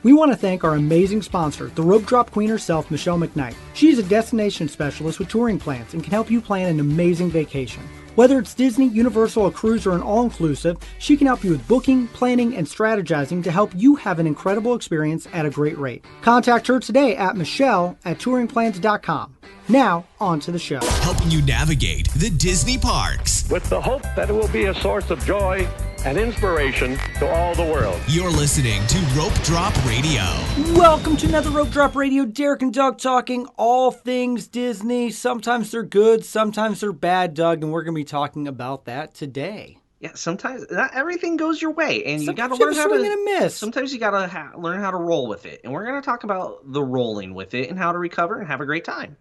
We want to thank our amazing sponsor, the rope drop queen herself, Michelle Mcknight. She is a destination specialist with touring plans and can help you plan an amazing vacation. Whether it's Disney, Universal, a cruise, or an all-inclusive, she can help you with booking, planning, and strategizing to help you have an incredible experience at a great rate. Contact her today at michelle@touringplans.com. Now, on to the show. Helping you navigate the Disney parks. With the hope that it will be a source of joy and inspiration to all the world. You're listening to Rope Drop Radio. Welcome to another Rope Drop Radio. Derek and Doug talking all things Disney. Sometimes they're good, sometimes they're bad, Doug, and we're going to be talking about that today. Yeah, sometimes not everything goes your way, and you got to Sometimes learn how swing and a miss. Sometimes you got to learn how to roll with it, and we're going to talk about the rolling with it and how to recover and have a great time.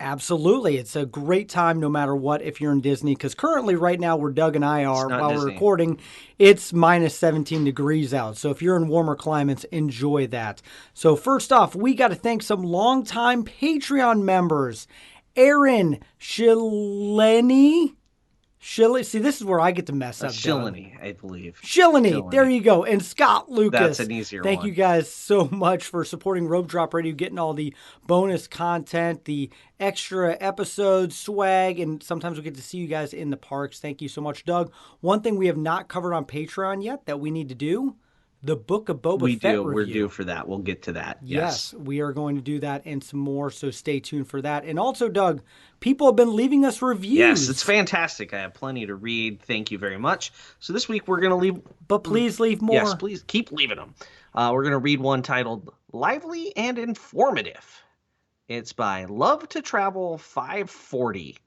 Absolutely. It's a great time no matter what if you're in Disney, because currently right now where Doug and I are while we're recording, it's minus 17 degrees out. So if you're in warmer climates, enjoy that. So first off, we got to thank some longtime Patreon members. Aaron Shileni. See, this is where I get to mess up. Shileni, I believe. Shileni, there you go. And Scott Lucas. That's an easier one. Thank you guys so much for supporting Rope Drop Radio, getting all the bonus content, the extra episodes, swag, and sometimes we get to see you guys in the parks. Thank you so much, Doug. One thing we have not covered on Patreon yet that we need to do, the Book of Boba Fett review. We're due for that. We'll get to that. Yes, we are going to do that and some more, so stay tuned for that. And also, Doug, people have been leaving us reviews. Yes, it's fantastic. I have plenty to read. Thank you very much. So this week we're going to leave... But please leave more. Yes, please keep leaving them. We're going to read one titled Lively and Informative. It's by Love to Travel 540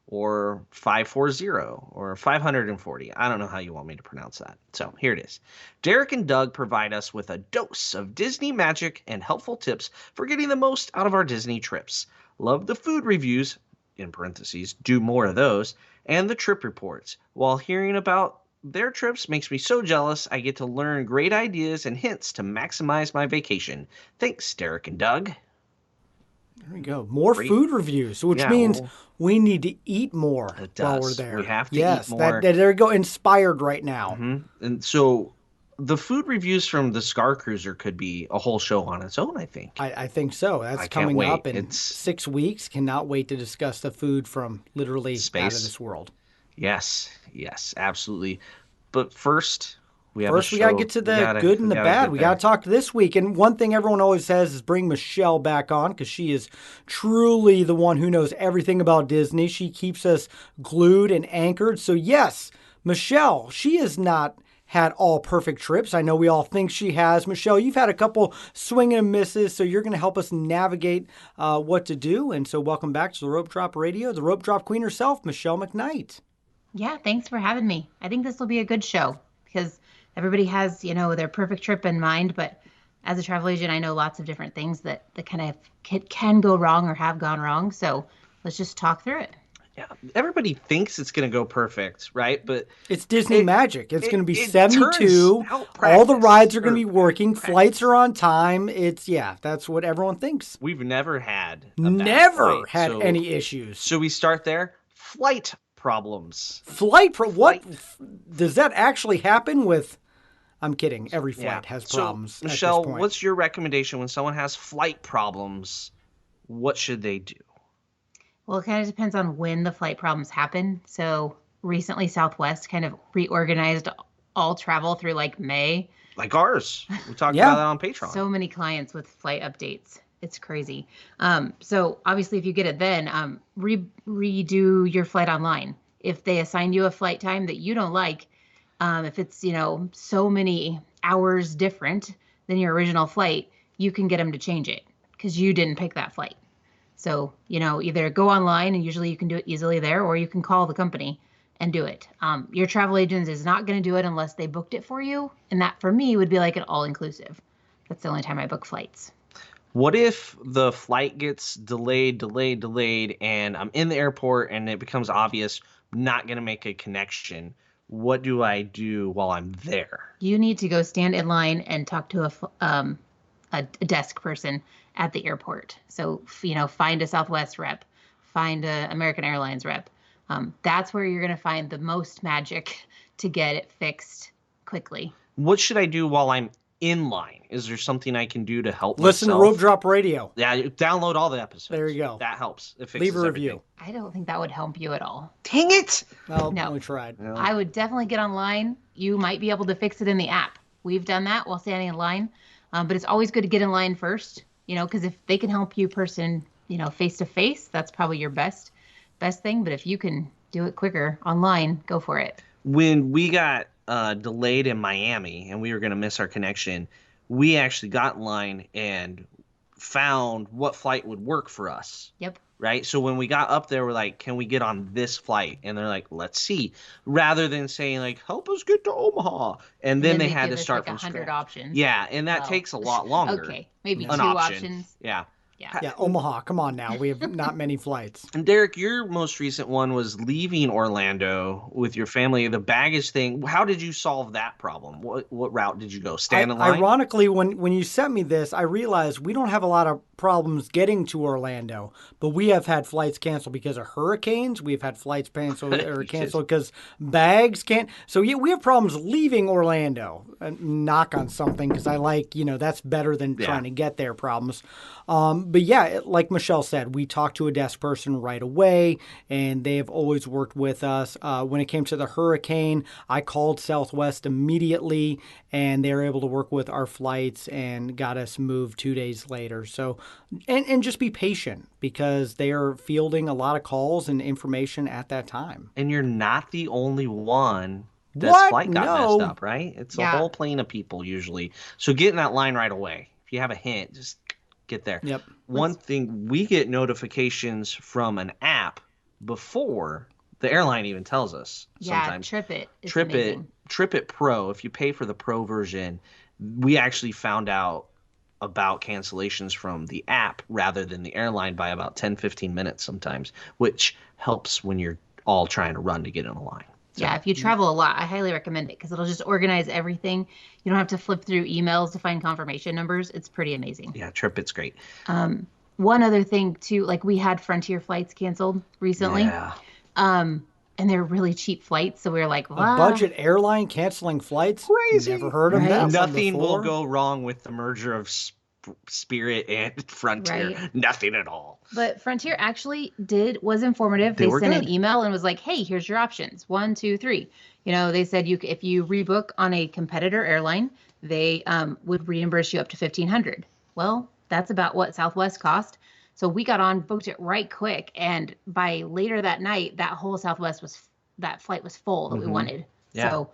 or 540 or 540. I don't know how you want me to pronounce that. So here it is. Derek and Doug provide us with a dose of Disney magic and helpful tips for getting the most out of our Disney trips. Love the food reviews, in parentheses, do more of those, and the trip reports. While hearing about their trips makes me so jealous, I get to learn great ideas and hints to maximize my vacation. Thanks, Derek and Doug. There we go. More food reviews, which means we need to eat more while we're there. We have to eat more. There you go. Inspired right now. Mm-hmm. And so the food reviews from the Scar Cruiser could be a whole show on its own, I think. I think so. That's coming up in 6 weeks. Cannot wait to discuss the food from literally space. Out of this world. Yes, absolutely. But first... we got to get to the good and the bad. We got to talk this week. And one thing everyone always says is bring Michelle back on because she is truly the one who knows everything about Disney. She keeps us glued and anchored. So yes, Michelle, she has not had all perfect trips. I know we all think she has. Michelle, you've had a couple swing and misses, so you're going to help us navigate what to do. And so welcome back to the Rope Drop Radio, the Rope Drop Queen herself, Michelle Mcknight. Yeah, thanks for having me. I think this will be a good show because everybody has, their perfect trip in mind, but as a travel agent, I know lots of different things that kind of can go wrong or have gone wrong. So let's just talk through it. Yeah, everybody thinks it's going to go perfect, right? But it's Disney magic. It's going to be 72. All the rides are going to be working. Flights are on time. That's what everyone thinks. We've never had any issues. So we start there. Flight problems. What does that actually happen with? I'm kidding. Every flight has problems. So, Michelle, what's your recommendation when someone has flight problems? What should they do? Well, it kind of depends on when the flight problems happen. So recently, Southwest kind of reorganized all travel through like May. Like ours. We talked about that on Patreon. So many clients with flight updates. It's crazy. So obviously, if you get it then, redo your flight online. If they assign you a flight time that you don't like, if it's, so many hours different than your original flight, you can get them to change it because you didn't pick that flight. So, either go online and usually you can do it easily there, or you can call the company and do it. Your travel agent is not going to do it unless they booked it for you. And that for me would be like an all-inclusive. That's the only time I book flights. What if the flight gets delayed, and I'm in the airport and it becomes obvious I'm not going to make a connection? What do I do while I'm there? You need to go stand in line and talk to a desk person at the airport. So, find a Southwest rep, find a American Airlines rep. That's where you're going to find the most magic to get it fixed quickly. What should I do while I'm in line? Is there something I can do to help Listen myself? to Rope Drop Radio. Yeah, download all the episodes. There you go. That helps. It fixes Leave a everything. review. I don't think that would help you at all. Dang it! Well, No. we tried. Yeah. I would definitely get online. You might be able to fix it in the app. We've done that while standing in line. But it's always good to get in line first, because if they can help you face to face, that's probably your best thing. But if you can do it quicker online, go for it. When we got delayed in Miami and we were going to miss our connection, we actually got in line and found what flight would work for us. Yep. Right? So when we got up there, we're like, can we get on this flight? And they're like, let's see. Rather than saying, like, help us get to Omaha. And then they had to start from 100 scratch. options. Yeah, and that takes a lot longer. Okay, maybe An 2 option. options. Yeah. Yeah, Omaha. Come on now. We have not many flights. And Derek, your most recent one was leaving Orlando with your family. The baggage thing. How did you solve that problem? What route did you go? Stand in line? Ironically, when you sent me this, I realized we don't have a lot of problems getting to Orlando, but we have had flights canceled because of hurricanes. We've had flights canceled because bags can't. So yeah, we have problems leaving Orlando. Knock on something, because I like, that's better than trying to get there problems. But yeah, like Michelle said, we talked to a desk person right away, and they have always worked with us. When it came to the hurricane, I called Southwest immediately, and they were able to work with our flights and got us moved 2 days later. So, and just be patient, because they are fielding a lot of calls and information at that time. And you're not the only one that's flight got No. messed up, right? It's a whole plane of people usually. So get in that line right away. If you have a hint, just get there. Yep. One thing, we get notifications from an app before the airline even tells us. Sometimes. Yeah, TripIt Pro. If you pay for the Pro version, we actually found out about cancellations from the app rather than the airline by about 10-15 minutes sometimes, which helps when you're all trying to run to get in a line. So, yeah, if you travel a lot, I highly recommend it, because it'll just organize everything. You don't have to flip through emails to find confirmation numbers. It's pretty amazing. Yeah, TripIt's great. One other thing too, like we had Frontier flights canceled recently. Yeah. And they're really cheap flights, so we were like, A budget airline canceling flights? Crazy. Never heard of Right. that. Nothing before. will go wrong with the merger of Spirit and Frontier. Right. Nothing at all. But Frontier actually was informative. They They were sent good. an email and was like, hey, here's your options. 1, 2, 3. They said if you rebook on a competitor airline, they would reimburse you up to $1,500. Well, that's about what Southwest cost. So we got on, booked it right quick. And by later that night, that whole that flight was full that we wanted. Yeah. So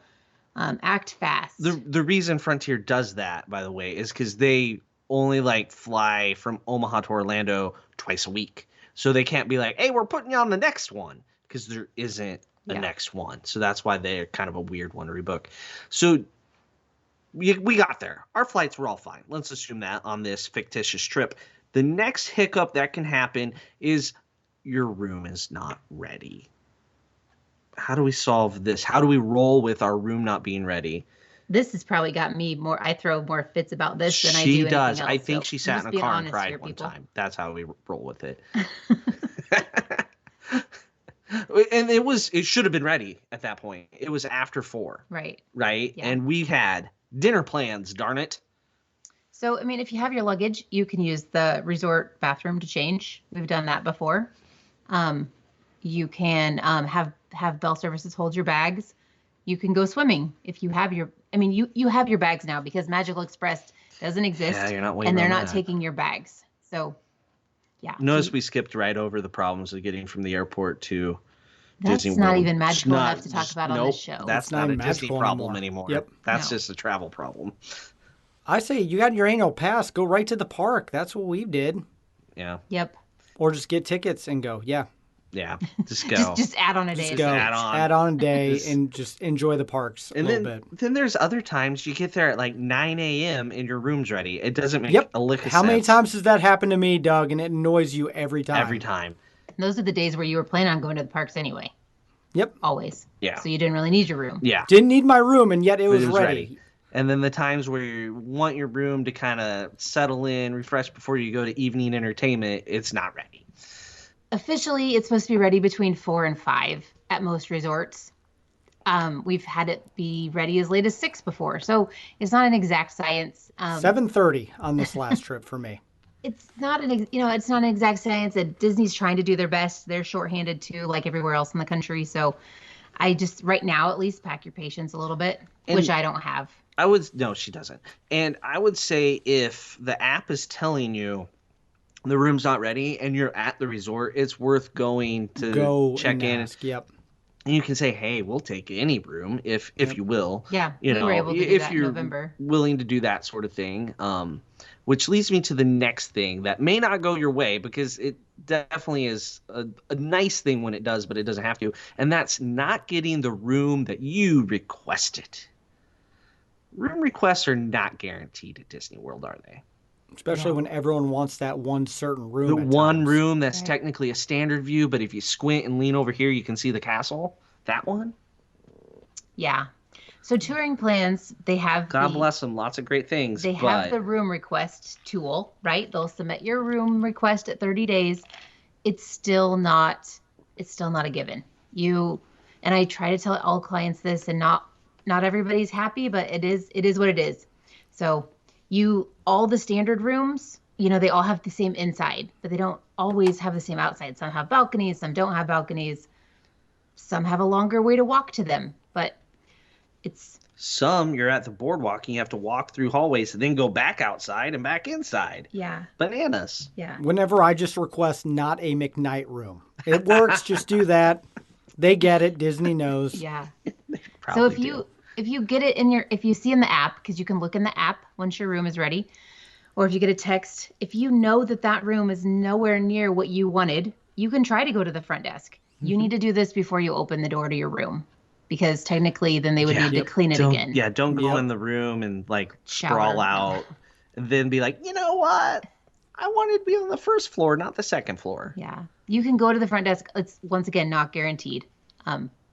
act fast. The reason Frontier does that, by the way, is because they only fly from Omaha to Orlando twice a week. So they can't be like, hey, we're putting you on the next one, because there isn't a next one. So that's why they're kind of a weird one to rebook. So we got there. Our flights were all fine. Let's assume that on this fictitious trip. The next hiccup that can happen is your room is not ready. How do we solve this? How do we roll with our room not being ready? This has probably got me more. I throw more fits about this than I do She anything does. else. I think So she I'm sat just in a being car and honest cried here, one people. time. That's how we roll with it. And it should have been ready at that point. It was after 4. Right. Right? Yeah. And we had dinner plans, darn it. So, I mean, if you have your luggage, you can use the resort bathroom to change. We've done that before. You can have bell services hold your bags. You can go swimming if you have you have your bags now, because Magical Express doesn't exist. Yeah, you're not waiting and they're on not that. taking your bags. So, yeah. Notice we skipped right over the problems of getting from the airport to That's Disney not World. even magical It's not- enough to talk about on nope, this show. That's It's not not a even Disney magical problem anymore. anymore. Yep. That's No. just a travel problem. I say you got your annual pass, go right to the park. That's what we did. Yeah. Yep. Or just get tickets and go. Yeah. Yeah. Just go. Just add on a day. Just of go. service. add on. A day Just- and just enjoy the parks a And little then, bit. then there's other times you get there at 9 a.m. and your room's ready. It doesn't make Yep. a lick of How many sense. times has that happened to me, Doug? And it annoys you every time. Every time. Those are the days where you were planning on going to the parks anyway. Yep. Always. Yeah. So you didn't really need your room. Yeah. Didn't need my room, and yet it was, It was ready. ready. And then the times where you want your room to kind of settle in, refresh before you go to evening entertainment, it's not ready. Officially, it's supposed to be ready between 4 and 5 at most resorts. We've had it be ready as late as 6 before. So it's not an exact science. 7:30 on this last trip for me. It's not it's not an exact science. That Disney's trying to do their best. They're shorthanded too, like everywhere else in the country. So I just, right now at least, pack your patience a little bit, which I don't have. No, she doesn't. And I would say if the app is telling you the room's not ready and you're at the resort, it's worth going to check in. Ask. Yep. And you can say, "Hey, we'll take any room if you will." Yeah, we were able to do that in November. Willing to do that sort of thing. Which leads me to the next thing that may not go your way, because it definitely is a nice thing when it does, but it doesn't have to. And that's not getting the room that you requested. Room requests are not guaranteed at Disney World, are they? Especially when everyone wants that one certain room. The one room that's technically a standard view, but if you squint and lean over here, you can see the castle. That one? Yeah. So touring plans, they have God bless them, lots of great things. They have the room request tool, right? They'll submit your room request at 30 days. It's still not a given. And I try to tell all clients this, and not everybody's happy, but it is what it is. So all the standard rooms, they all have the same inside, but they don't always have the same outside. Some have balconies, some don't have balconies. Some have a longer way to walk to them, but you're at the boardwalk and you have to walk through hallways and then go back outside and back inside. Yeah. Bananas. Yeah. Whenever I just request not a Mcknight room, it works. Just do that. They get it. Disney knows. Yeah. So if you get it if you see in the app, because you can look in the app once your room is ready, or if you get a text, if you know that room is nowhere near what you wanted, you can try to go to the front desk. You need to do this before you open the door to your room, because technically then they would need to clean it again. Yeah, don't go in the room and sprawl out and then be like, you know what? I wanted to be on the first floor, not the second floor. Yeah. You can go to the front desk. It's, once again, not guaranteed.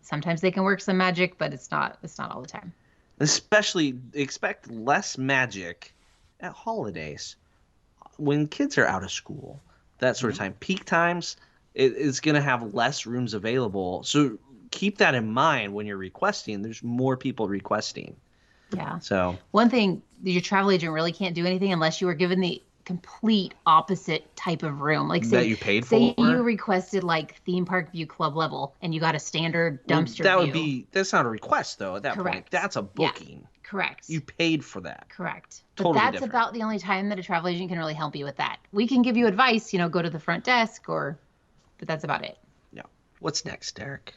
Sometimes they can work some magic, but it's not all the time. Especially expect less magic at holidays when kids are out of school, that sort of time. Peak times, it's going to have less rooms available. So keep that in mind when you're requesting. There's more people requesting. Yeah. So one thing, your travel agent really can't do anything unless you were given the complete opposite type of room. Like that you paid for. Say you requested theme park view club level and you got a standard dumpster view. That's not a request though at that point. That's a booking. Yeah. Correct. You paid for that. Correct. Totally but that's different. About the only time that a travel agent can really help you with that. We can give you advice, go to the front desk but that's about it. Yeah. What's next, Derek?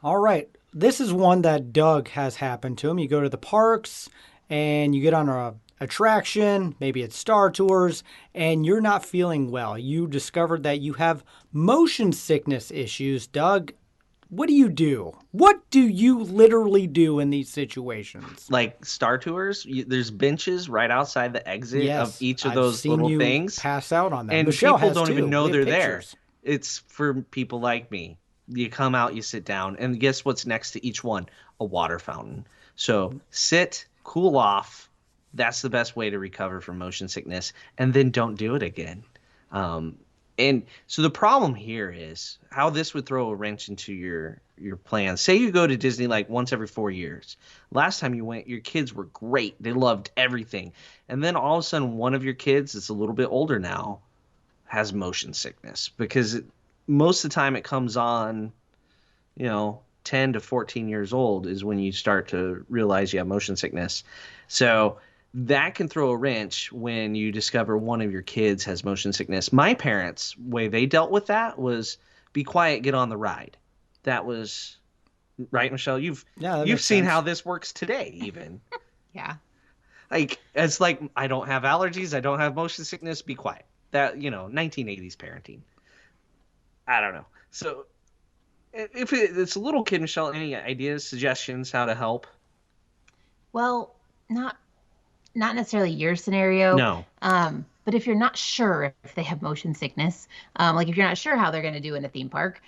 All right. This is one that Doug has happened to him. You go to the parks and you get on a attraction, maybe it's Star Tours, and you're not feeling well. You discovered that you have motion sickness issues. Doug, what do you do? What do you literally do in these situations? Like Star Tours, there's benches right outside the exit of each of I've those seen little you things. Pass out on them. And Michelle people has don't too. even know We they're have there. pictures. It's for people like me. You come out, you sit down, and guess what's next to each one? A water fountain. So sit, cool off. That's the best way to recover from motion sickness, and then don't do it again. And so the problem here is how this would throw a wrench into your plans. Say you go to Disney once every 4 years. Last time you went, your kids were great. They loved everything. And then all of a sudden, one of your kids that's a little bit older now has motion sickness, because most of the time it comes on, 10 to 14 years old is when you start to realize you have motion sickness. So that can throw a wrench when you discover one of your kids has motion sickness. My parents' way they dealt with that was be quiet, get on the ride. That was right, Michelle. You've seen sense. how this works today, even. Yeah. It's like, I don't have allergies, I don't have motion sickness, be quiet. That 1980s parenting. I don't know. So if it's a little kid, Michelle, any ideas, suggestions how to help? Well, not necessarily your scenario. No. But if you're not sure if they have motion sickness, if you're not sure how they're going to do in a theme park,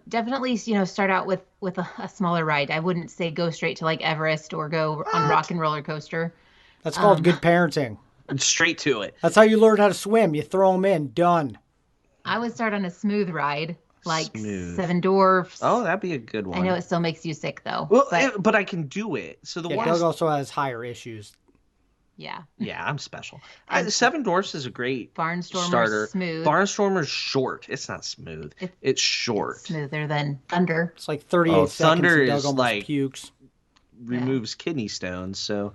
definitely, start out with a smaller ride. I wouldn't say go straight to Everest or go on Rock and Roller Coaster. That's called good parenting. Straight to it. That's how you learn how to swim. You throw them in. Done. I would start on a smooth ride like Smooth. Seven Dwarfs. Oh, that'd be a good one. I know it still makes you sick though. Well, but I can do it. So the Yeah, one. Doug also has higher issues. yeah. Yeah, I'm special. And Seven Dwarfs is a great Barnstormer's starter. smooth. Barnstormer's short. It's not smooth. It's short. It's smoother than Thunder. It's like 38 seconds Thunder and Doug is almost like pukes. removes kidney stones. So,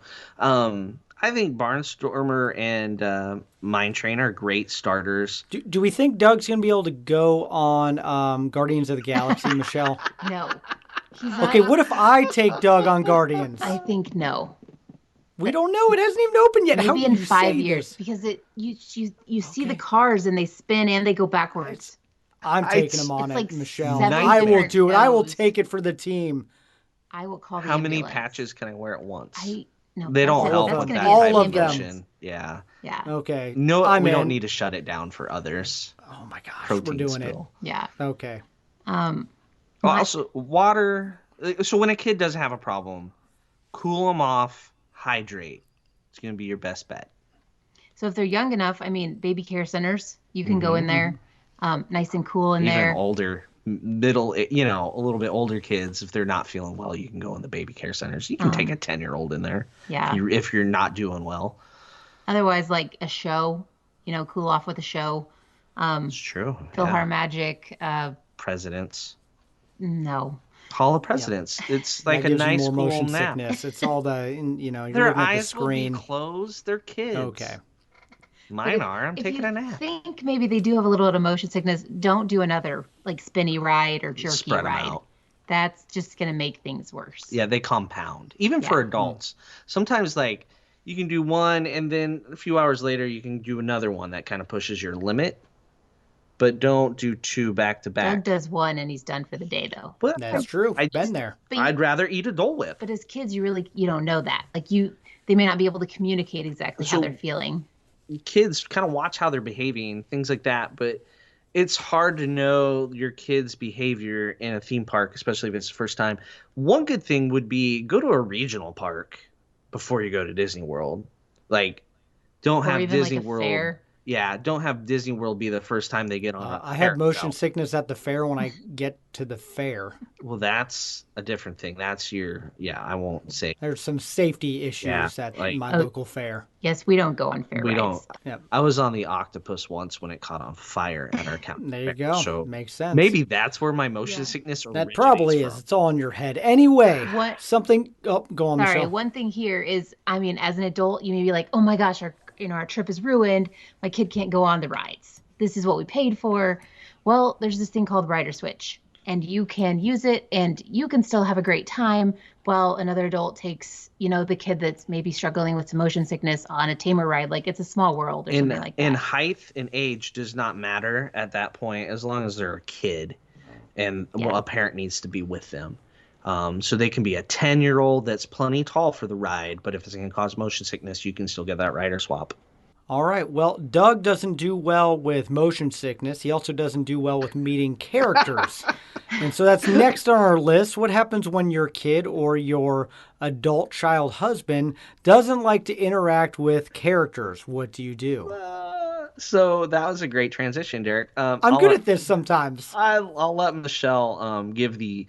I think Barnstormer and Mine Train are great starters. Do we think Doug's going to be able to go on Guardians of the Galaxy, Michelle? No. He's not, Okay, what if I take Doug on Guardians? I think no. We don't know. It hasn't even opened yet. How Maybe can in you 5 say years this? because you see the cars and they spin and they go backwards. I'm taking him on it's it, like Michelle. 7 I will different do it. I will shows. take it for the team. I will call the How many ambulance. patches can I wear at once? No, They don't that's- help that's with gonna that be all type of of them. motion. Yeah. Yeah. Okay. No, I'm we in. don't need to shut it down for others. Oh my gosh, Protein we're doing spill. Yeah. it. Okay. Well, also, water. So when a kid doesn't have a problem, cool them off, hydrate. It's going to be your best bet. So if they're young enough, I mean, baby care centers, you can go in there, nice and cool in Even there. older, middle, a little bit older kids, if they're not feeling well, you can go in the baby care centers. You can take a 10-year-old in there. Yeah. If you're not doing well. Otherwise, like a show, cool off with a show. It's true. Philhar Magic. Presidents. No. Hall of Presidents. It's like That a gives you nice more cool motion nap. sickness. It's all the, you're Their looking at the eyes will be screen. closed. They're kids. Okay. Mine are. I'm If taking you a nap. think maybe they do have a little bit of motion sickness, don't do another like spinny ride or jerky Spread 'em ride. out. That's just going to make things worse. Yeah, they compound. Even for adults. Sometimes, like, you can do one, and then a few hours later, you can do another one that kind of pushes your limit. But don't do two back to Doug back. does one and he's done for the day though. But That's true. I Been there. But I'd rather eat a Dole Whip. But as kids, you don't know that. Like they may not be able to communicate exactly how So- they're feeling. Kids kind of watch how they're behaving, things like that. But it's hard to know your kid's behavior in a theme park, especially if it's the first time. One good thing would be go to a regional park before you go to Disney World. Like, don't Or have even Disney like a World. fair. Yeah, don't have Disney World be the first time they get on. I have motion sickness at the fair when I get to the fair. Well, that's a different thing. That's I won't say. There's some safety issues Yeah, at like- my local fair. Yes, we don't go on fair We rides. don't. Yep. I was on the octopus once when it caught on fire at our county. There you fair, go. So Makes sense. maybe that's where my motion sickness That originates probably is. from. It's all in your head. Anyway, What- something. Oh, go on, Sorry, Michelle. one thing here is, I mean, as an adult, you may be like, oh my gosh, our trip is ruined. My kid can't go on the rides. This is what we paid for. Well, there's this thing called Rider Switch, and you can use it, and you can still have a great time while another adult takes, the kid that's maybe struggling with some motion sickness on a tamer ride. Like It's a Small World or something like that. And height and age does not matter at that point as long as they're a kid, and a parent needs to be with them. So they can be a 10-year-old that's plenty tall for the ride, but if it's going to cause motion sickness, you can still get that rider swap. All right. Well, Doug doesn't do well with motion sickness. He also doesn't do well with meeting characters. And so that's next on our list. What happens when your kid or your adult child husband doesn't like to interact with characters? What do you do? So that was a great transition, Derek. I'm good at this sometimes. I'll let Michelle give the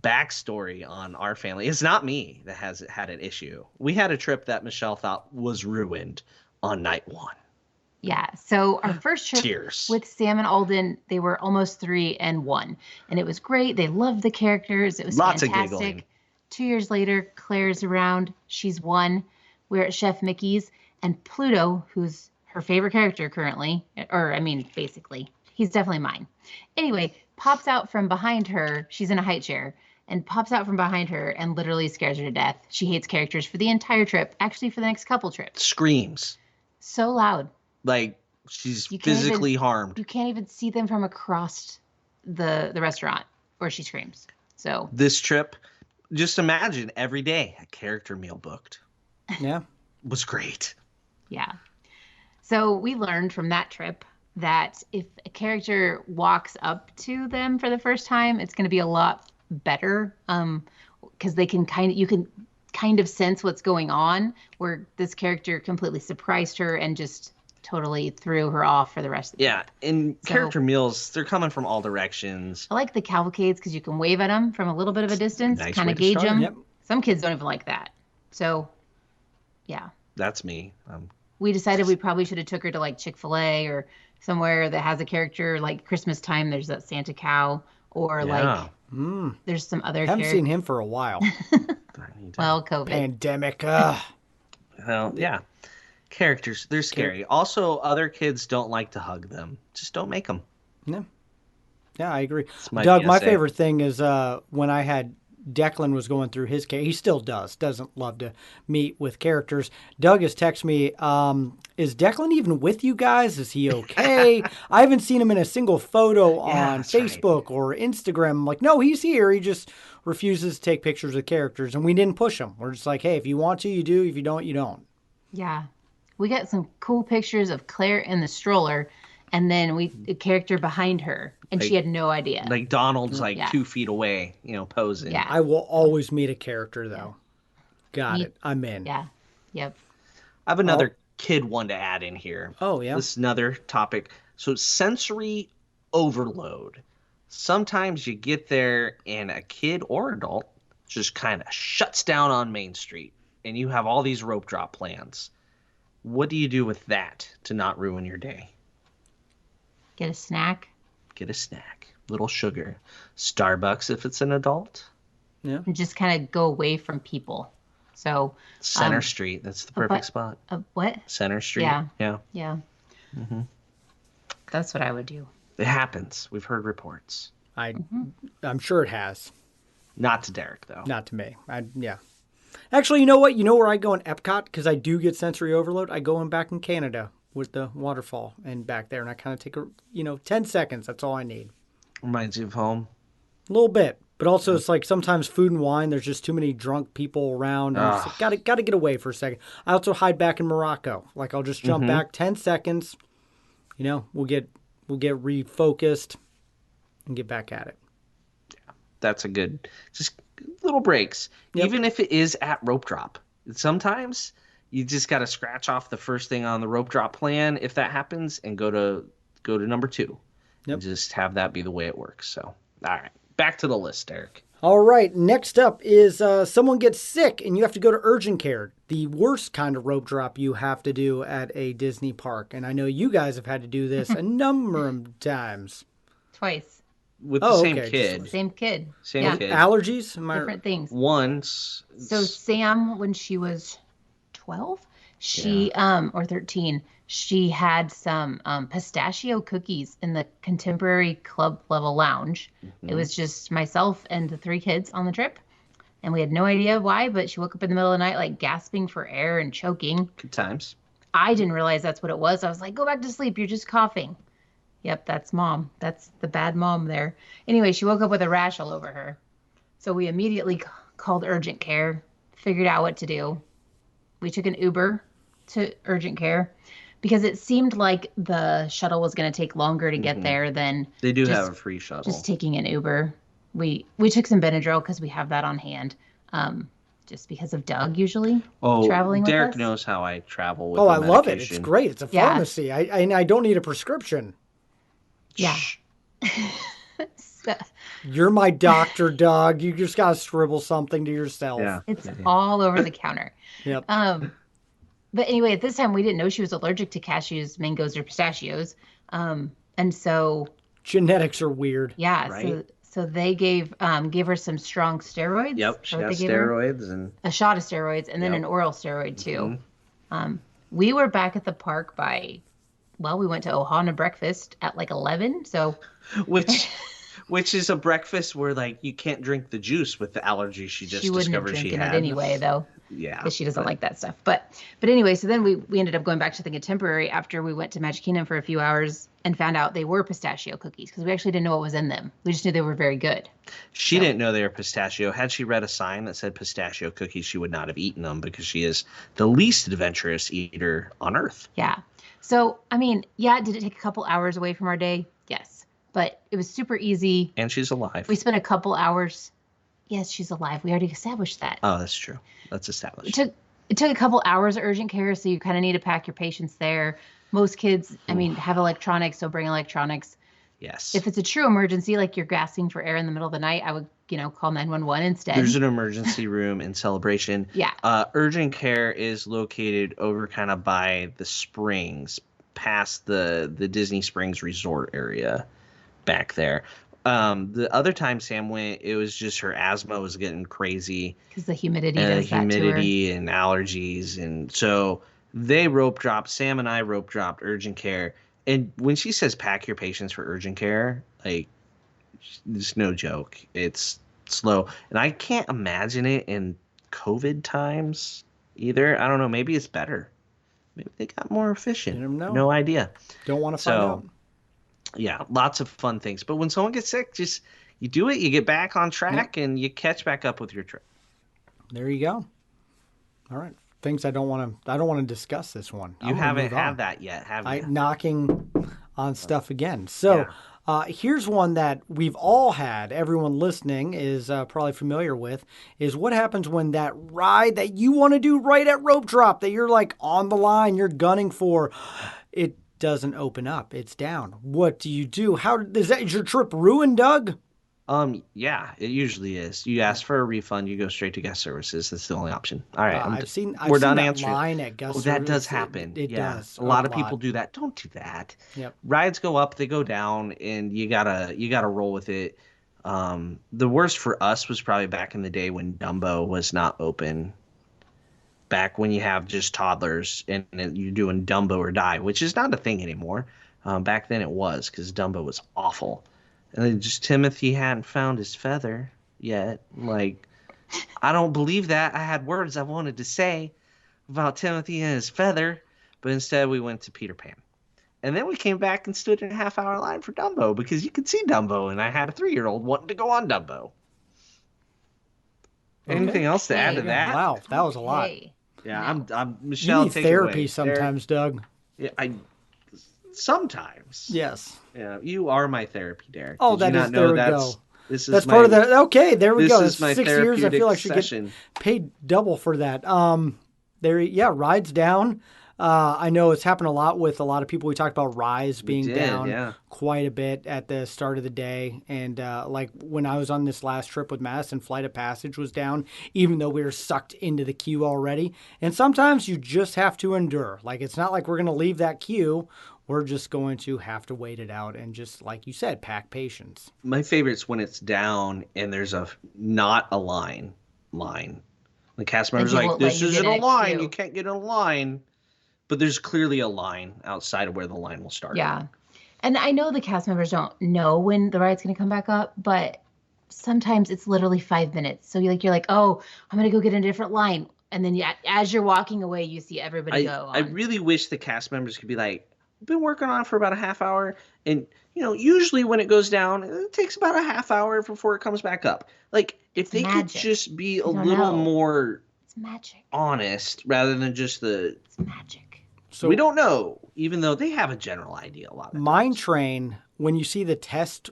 backstory on our family. It's not me that has had an issue. We had a trip that Michelle thought was ruined on night one. Yeah. So our first trip Tears. with Sam and Alden, they were almost 3 and 1. And it was great. They loved the characters. It was Lots of fantastic. giggling. 2 years later, Claire's around. She's 1. We're at Chef Mickey's. And Pluto, who's her favorite character currently, basically, he's definitely mine. Anyway, pops out from behind her. She's in a high chair. And pops out from behind her and literally scares her to death. She hates characters for the entire trip. Actually, for the next couple trips. Screams. So loud. Like she's You can't physically even- harmed. You can't even see them from across the restaurant where she screams. So This trip, just imagine every day a character meal booked. Yeah. Was great. yeah. So we learned from that trip that if a character walks up to them for the first time, it's going to be a lot better because you can kind of sense what's going on, where this character completely surprised her and just totally threw her off for the rest of the Yeah, and character meals, they're coming from all directions. I like the cavalcades because you can wave at them from a little bit of a distance, Nice kind way of to gauge start. them. Yep. Some kids don't even like that. So, yeah. That's me. We decided we probably should have took her to like Chick-fil-A or somewhere that has a character like Christmas time. There's that Santa cow or like there's some other Haven't seen him for a while. Well, COVID. Pandemic. Well, yeah. Characters, they're scary. Also, other kids don't like to hug them. Just don't make them. Yeah. Yeah, I agree. my Doug, my PSA. favorite thing is when I had Declan was going through his he still doesn't love to meet with characters. Doug has texted me, is Declan even with you guys? Is he okay? I haven't seen him in a single photo on that's right. Facebook or Instagram. I'm like, no, he's here. He just refuses to take pictures of characters, and we didn't push him. We're just like, hey, if you want to, you do. If you don't, you don't. Yeah. We got some cool pictures of Claire in the stroller and then a character behind her and she had no idea. Like Donald's 2 feet away, posing. Yeah. I will always meet a character, though. Got it. I'm in. Yeah. Yep. I have another kid one to add in here. Oh, yeah. This is another topic. So sensory overload. Sometimes you get there and a kid or adult just kind of shuts down on Main Street and you have all these rope drop plans. What do you do with that to not ruin your day? Get a snack. Get a snack. Little sugar. Starbucks if it's an adult. Yeah. And just kind of go away from people. So Center Street. That's the perfect spot. What? Center Street. Yeah. Yeah. Yeah. That's what I would do. It happens. We've heard reports. I'm sure it has. Not to Derek, though. Not to me. Yeah. Actually, you know what? You know where I go in Epcot? Because I do get sensory overload. I go in back in Canada with the waterfall and back there. And I kind of take 10 seconds. That's all I need. Reminds you of home. A little bit. But also, it's like sometimes food and wine, there's just too many drunk people around. And it's like, gotta get away for a second. I also hide back in Morocco. Like, I'll just jump back 10 seconds. We'll get refocused and get back at it. Yeah, that's a good, just little breaks. Yep. Even if it is at rope drop. Sometimes you just got to scratch off the first thing on the rope drop plan if that happens and go to number 2. Yep. And just have that be the way it works. So, all right. Back to the list, Derek. All right. Next up is someone gets sick and you have to go to urgent care. The worst kind of rope drop you have to do at a Disney park. And I know you guys have had to do this a number of times. Twice. With the same okay. kid. Same kid. Same kid. Allergies? Different things. Once. So Sam, when she was 12, she or 13, she had some pistachio cookies in the contemporary club level lounge. It was just myself and the 3 kids on the trip. And we had no idea why, but she woke up in the middle of the night, like gasping for air and choking. Good times. I didn't realize that's what it was. I was like, go back to sleep. You're just coughing. Yep, that's mom. That's the bad mom there. Anyway, she woke up with a rash all over her. So we immediately called urgent care, figured out what to do. We took an Uber to urgent care because it seemed like the shuttle was going to take longer to get there than They do have a free shuttle. just taking an Uber. We took some Benadryl because we have that on hand. Just because of Doug usually traveling with Derek us. knows how I travel with I the love it. It's medication. great. It's a Yeah. pharmacy. I don't need a prescription. Yeah. Shh. So, You're my doctor, Doug. You just got to scribble something to yourself. Yeah. it's all over the counter. Yep. But anyway, at this time we didn't know she was allergic to cashews, mangoes, or pistachios. And so Genetics are weird. yeah, Right. so they gave her some strong steroids. Yep. Is She that what got they gave her? steroids and A shot of steroids and then Yep. an oral steroid too. We were back at the park by we went to Ohana breakfast at like 11. So which is a breakfast where like you can't drink the juice with the allergy she just she wouldn't have discovered she drinking had. it anyway though. Yeah. Because she doesn't like that stuff. But anyway, so then we ended up going back to the Contemporary after we went to Magic Kingdom for a few hours and found out they were pistachio cookies because we actually didn't know what was in them. We just knew they were very good. She didn't know they were pistachio. Had she read a sign that said pistachio cookies, she would not have eaten them because she is the least adventurous eater on earth. Yeah. So, I mean, yeah, did it take a couple hours away from our day? Yes. But it was super easy. And she's alive. We spent a couple hours. Yes, she's alive. We already established that. Oh, that's true. That's established. It It took a couple hours of urgent care, so you kind of need to pack your patients there. Most kids, I mean, have electronics, so bring electronics. Yes. If it's a true emergency, like you're gasping for air in the middle of the night, I would, call 911 instead. There's an emergency room in Celebration. Yeah. Urgent care is located over kind of by the springs, past the Disney Springs Resort area back there. The other time Sam went, it was just her asthma was getting crazy. Because the humidity does that to her. Humidity and allergies. And so they rope dropped, Sam and I rope dropped urgent care. And when she says pack your patients for urgent care, like, it's no joke. It's slow. And I can't imagine it in COVID times either. I don't know. Maybe it's better. Maybe they got more efficient. You never know. No idea. Don't want to find out. Yeah, lots of fun things. But when someone gets sick, just you do it, you get back on track, and you catch back up with your trip. There you go. All right. Things I don't want to discuss this one. You haven't had that yet, have you? Knocking on stuff again. So here's one that we've all had. Everyone listening is probably familiar with. Is what happens when that ride that you want to do right at rope drop, that you're like on the line, you're gunning for, it doesn't open up. It's down. What do you do? Is your trip ruined, Doug? Yeah, it usually is. You ask for a refund, you go straight to guest services. That's the only option. All right, I've seen done that answering. line at guest services. That does happen. It does. A lot of people do that. Don't do that. Yep. Rides go up, they go down, and you gotta roll with it. The worst for us was probably back in the day when Dumbo was not open. Back when you have just toddlers and you're doing Dumbo or Die, which is not a thing anymore. Back then it was, because Dumbo was awful. And then just Timothy hadn't found his feather yet. Like, I don't believe that. I had words I wanted to say about Timothy and his feather, but instead we went to Peter Pan. And then we came back and stood in a half-hour line for Dumbo because you could see Dumbo, and I had a 3-year-old wanting to go on Dumbo. Okay. Anything else to add to that? Wow, that was a lot. Yeah, I'm Michelle. You need therapy sometimes, Doug. Yeah, sometimes. Yes. Yeah, you are my therapy, Derek. Oh, there we go. That's part of the. Okay, there we go. This is my 6 years. I feel like I should session. get paid double for that. Rides down. I know it's happened a lot with a lot of people. We talked about Rise being down quite a bit at the start of the day. And like when I was on this last trip with Madison, Flight of Passage was down, even though we were sucked into the queue already. And sometimes you just have to endure. Like, it's not like we're going to leave that queue. We're just going to have to wait it out and just, like you said, pack patience. My favorite's when it's down and there's not a line. The cast members are like, this isn't a line. Queue. You can't get in a line. But there's clearly a line outside of where the line will start. Yeah. And I know the cast members don't know when the ride's going to come back up, but sometimes it's literally 5 minutes. So you're like, oh, I'm going to go get in a different line. And then as you're walking away, you see everybody go on. I really wish the cast members could be like, I've been working on it for about a half hour. And, usually when it goes down, it takes about a half hour before it comes back up. Like, if they could just be a little more honest rather than just it's magic. So we don't know, even though they have a general idea a lot of times. Mine Train, when you see the test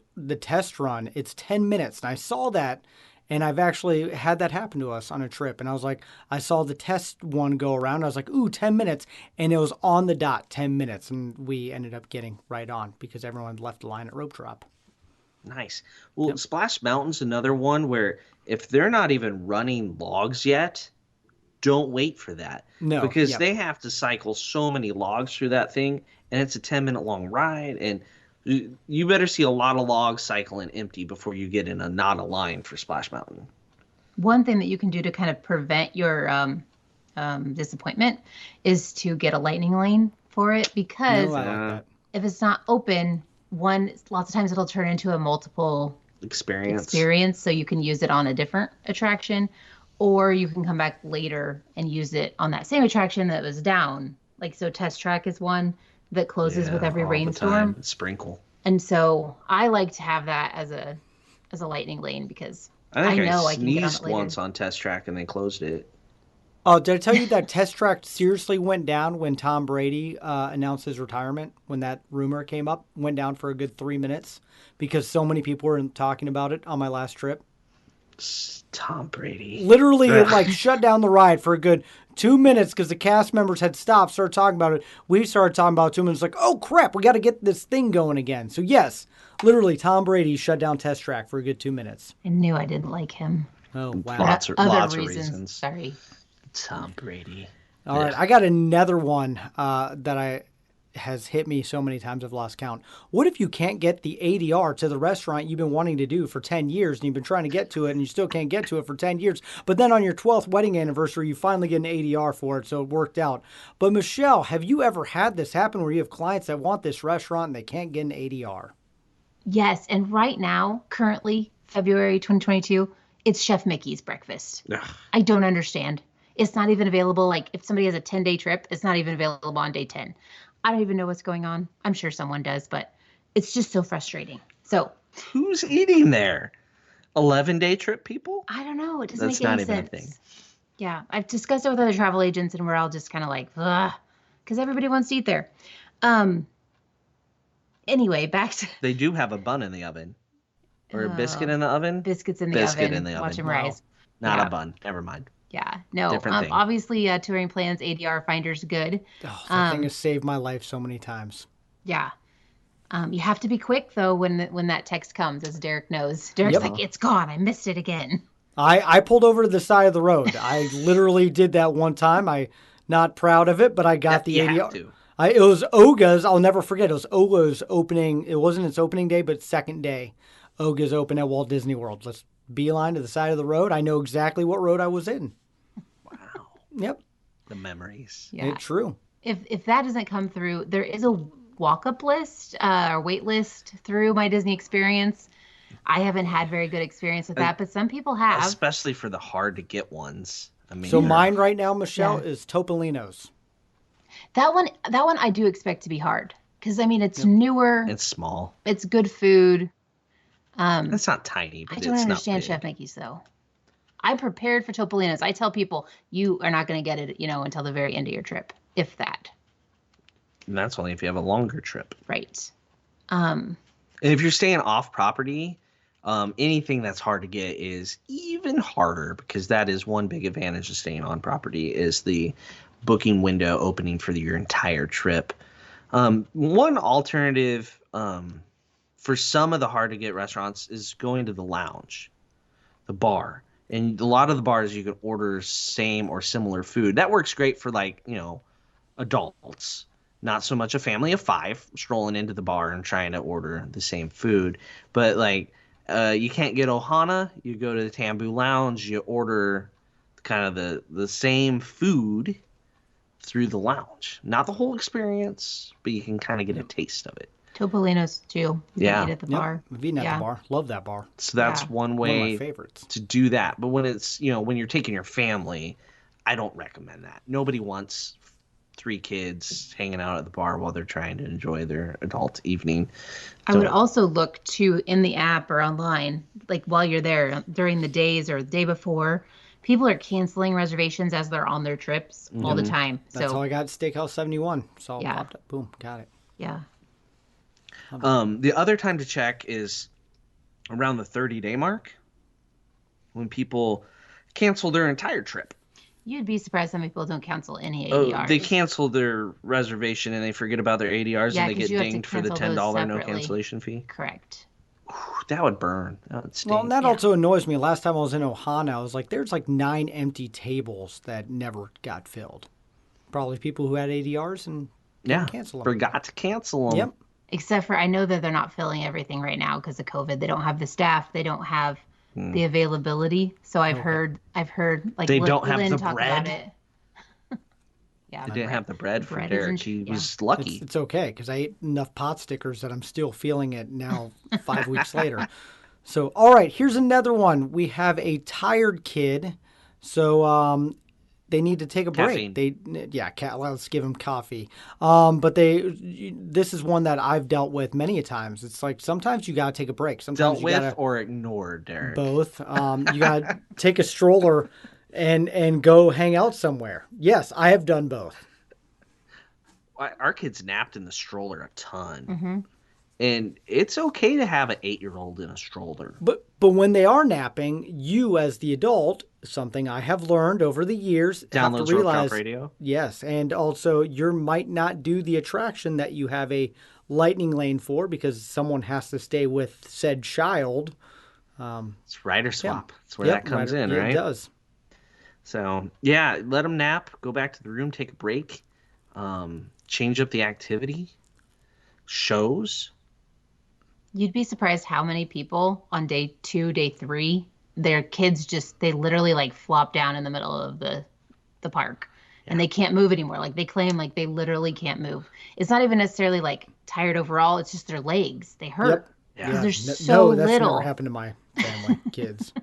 run, it's 10 minutes. And I saw that, and I've actually had that happen to us on a trip. And I was like, I saw the test one go around. I was like, ooh, 10 minutes. And it was on the dot, 10 minutes. And we ended up getting right on because everyone left the line at rope drop. Nice. Well, Splash Mountain's another one where if they're not even running logs yet, don't wait for that. No. Because they have to cycle so many logs through that thing, and it's a 10-minute long ride, and you better see a lot of logs cycling empty before you get in not a line for Splash Mountain. One thing that you can do to kind of prevent your disappointment is to get a lightning lane for it, because if it's not open, lots of times it'll turn into a multiple experience, so you can use it on a different attraction. Or you can come back later and use it on that same attraction that was down. Like, so Test Track is one that closes with every rainstorm. Sprinkle. And so I like to have that as a lightning lane because I know I can get on it later. Once on Test Track and they closed it. Oh, did I tell you that Test Track seriously went down when Tom Brady announced his retirement? When that rumor came up, went down for a good 3 minutes because so many people were talking about it on my last trip. Tom Brady. Literally, it shut down the ride for a good 2 minutes because the cast members had stopped, started talking about it. We started talking about it 2 minutes, like, oh crap, we got to get this thing going again. So yes, literally, Tom Brady shut down Test Track for a good 2 minutes. I knew I didn't like him. Oh wow, Lots of Other reasons. Sorry. Tom Brady. All right, I got another one that has hit me so many times I've lost count. What if you can't get the ADR to the restaurant you've been wanting to do for 10 years and you've been trying to get to it and you still can't get to it for 10 years, but then on your 12th wedding anniversary, you finally get an ADR for it, so it worked out. But Michelle, have you ever had this happen where you have clients that want this restaurant and they can't get an ADR? Yes, and right now, currently, February 2022, it's Chef Mickey's breakfast. Ugh. I don't understand. It's not even available. Like, if somebody has a 10-day trip, it's not even available on day 10. I don't even know what's going on. I'm sure someone does, but it's just so frustrating. So Who's eating there? 11-day trip people? I don't know. It doesn't That's make any not even a sense. thing. Yeah, I've discussed it with other travel agents, and we're all just kind of like, ugh, because everybody wants to eat there. Anyway, back to They do have a bun in the oven. Or a biscuit in the oven? biscuits in the Biscuit oven. in the oven. Watch them Wow. rise. Not Yeah. a bun. Never mind. Yeah, no. Different thing. Obviously, touring plans, ADR finder's good. Oh, that thing has saved my life so many times. Yeah. You have to be quick though when that text comes, as Derek knows. Derek's like, it's gone. I missed it again. I pulled over to the side of the road. I literally did that one time. I'm not proud of it, but I got the You ADR. have to. It was Oga's. I'll never forget. It was Oga's opening. It wasn't its opening day, but second day. Oga's open at Walt Disney World. Let's beeline to the side of the road. I know exactly what road I was in. Wow. Yep. The memories. Yeah. It's true. If that doesn't come through, there is a walk-up list or wait list through my Disney experience. I haven't had very good experience with that, but some people have. Especially for the hard to get ones. I mean, So mine right now, Michelle, Yeah. is Topolino's. That one I do expect to be hard because I mean it's newer, it's small. it's good food. It's not tiny, but I don't it's understand not Chef big. Mickey's though. I'm prepared for Topolino's. I tell people you are not going to get it, until the very end of your trip, if that. And that's only if you have a longer trip. Right. And if you're staying off property, anything that's hard to get is even harder because that is one big advantage of staying on property is the booking window opening for your entire trip. One alternative for some of the hard to get restaurants is going to the lounge, the bar. And a lot of the bars you can order same or similar food. That works great for adults. Not so much a family of 5 strolling into the bar and trying to order the same food. But you can't get Ohana, you go to the Tambu Lounge, you order kind of the same food through the lounge. Not the whole experience, but you can kind of get a taste of it. Topolino's too. You Yeah. can eat at the bar. I've eaten at Yeah. the bar. Love that bar. So that's Yeah. one One of my way favorites. to do that. But when it's, when you're taking your family, I don't recommend that. Nobody wants 3 kids hanging out at the bar while they're trying to enjoy their adult evening. I would Don't- also look to in the app or online, like while you're there during the days or the day before. People are canceling reservations as they're on their trips all the time. That's So how I got Steakhouse 71. So Yeah. popped up. Boom. Got it. yeah. The other time to check is around the 30-day mark when people cancel their entire trip. You'd be surprised how many people don't cancel any Oh, ADRs. they cancel their reservation and they forget about their ADRs Yeah, and they 'cause get you have to dinged for the cancel those $10 no separately. cancellation fee. Correct. That would burn. That would stink. Well, and that Yeah. also annoys me. Last time I was in Ohana, I was like, there's 9 empty tables that never got filled. Probably people who had ADRs and didn't cancel them. Forgot to cancel them. Yep. Except for I know that they're not filling everything right now because of COVID. They don't have the staff. They don't have the availability. So I've heard like They don't have Lynn the talk bread? about it. Yeah, They didn't have the bread The for bread Derek. isn't- He yeah. was lucky. It's okay because I ate enough pot stickers that I'm still feeling it now 5 weeks later. So, all right, here's another one. We have a tired kid. So they need to take a Caffeine. break. Let's give them coffee. But this is one that I've dealt with many a times. It's like sometimes you got to take a break. Sometimes Dealt you with gotta, or ignored, Derek. both. You got to take a stroller and go hang out somewhere. Yes, I have done both. Our kids napped in the stroller a ton. And it's okay to have an 8-year-old in a stroller. But when they are napping, you as the adult, something I have learned over the years, have to Downloads realize, Rope Radio. yes, and also you might not do the attraction that you have a lightning lane for because someone has to stay with said child. It's rider swap. Yeah. That's where that comes in, right? It does. So, yeah, let them nap, go back to the room, take a break, change up the activity, shows. You'd be surprised how many people on day 2, day 3, their kids they literally like flop down in the middle of the park and they can't move anymore. Like they claim like they literally can't move. It's not even necessarily like tired overall. It's just their legs. They hurt. Yep. Because there's so that's little. never happened to my family, kids.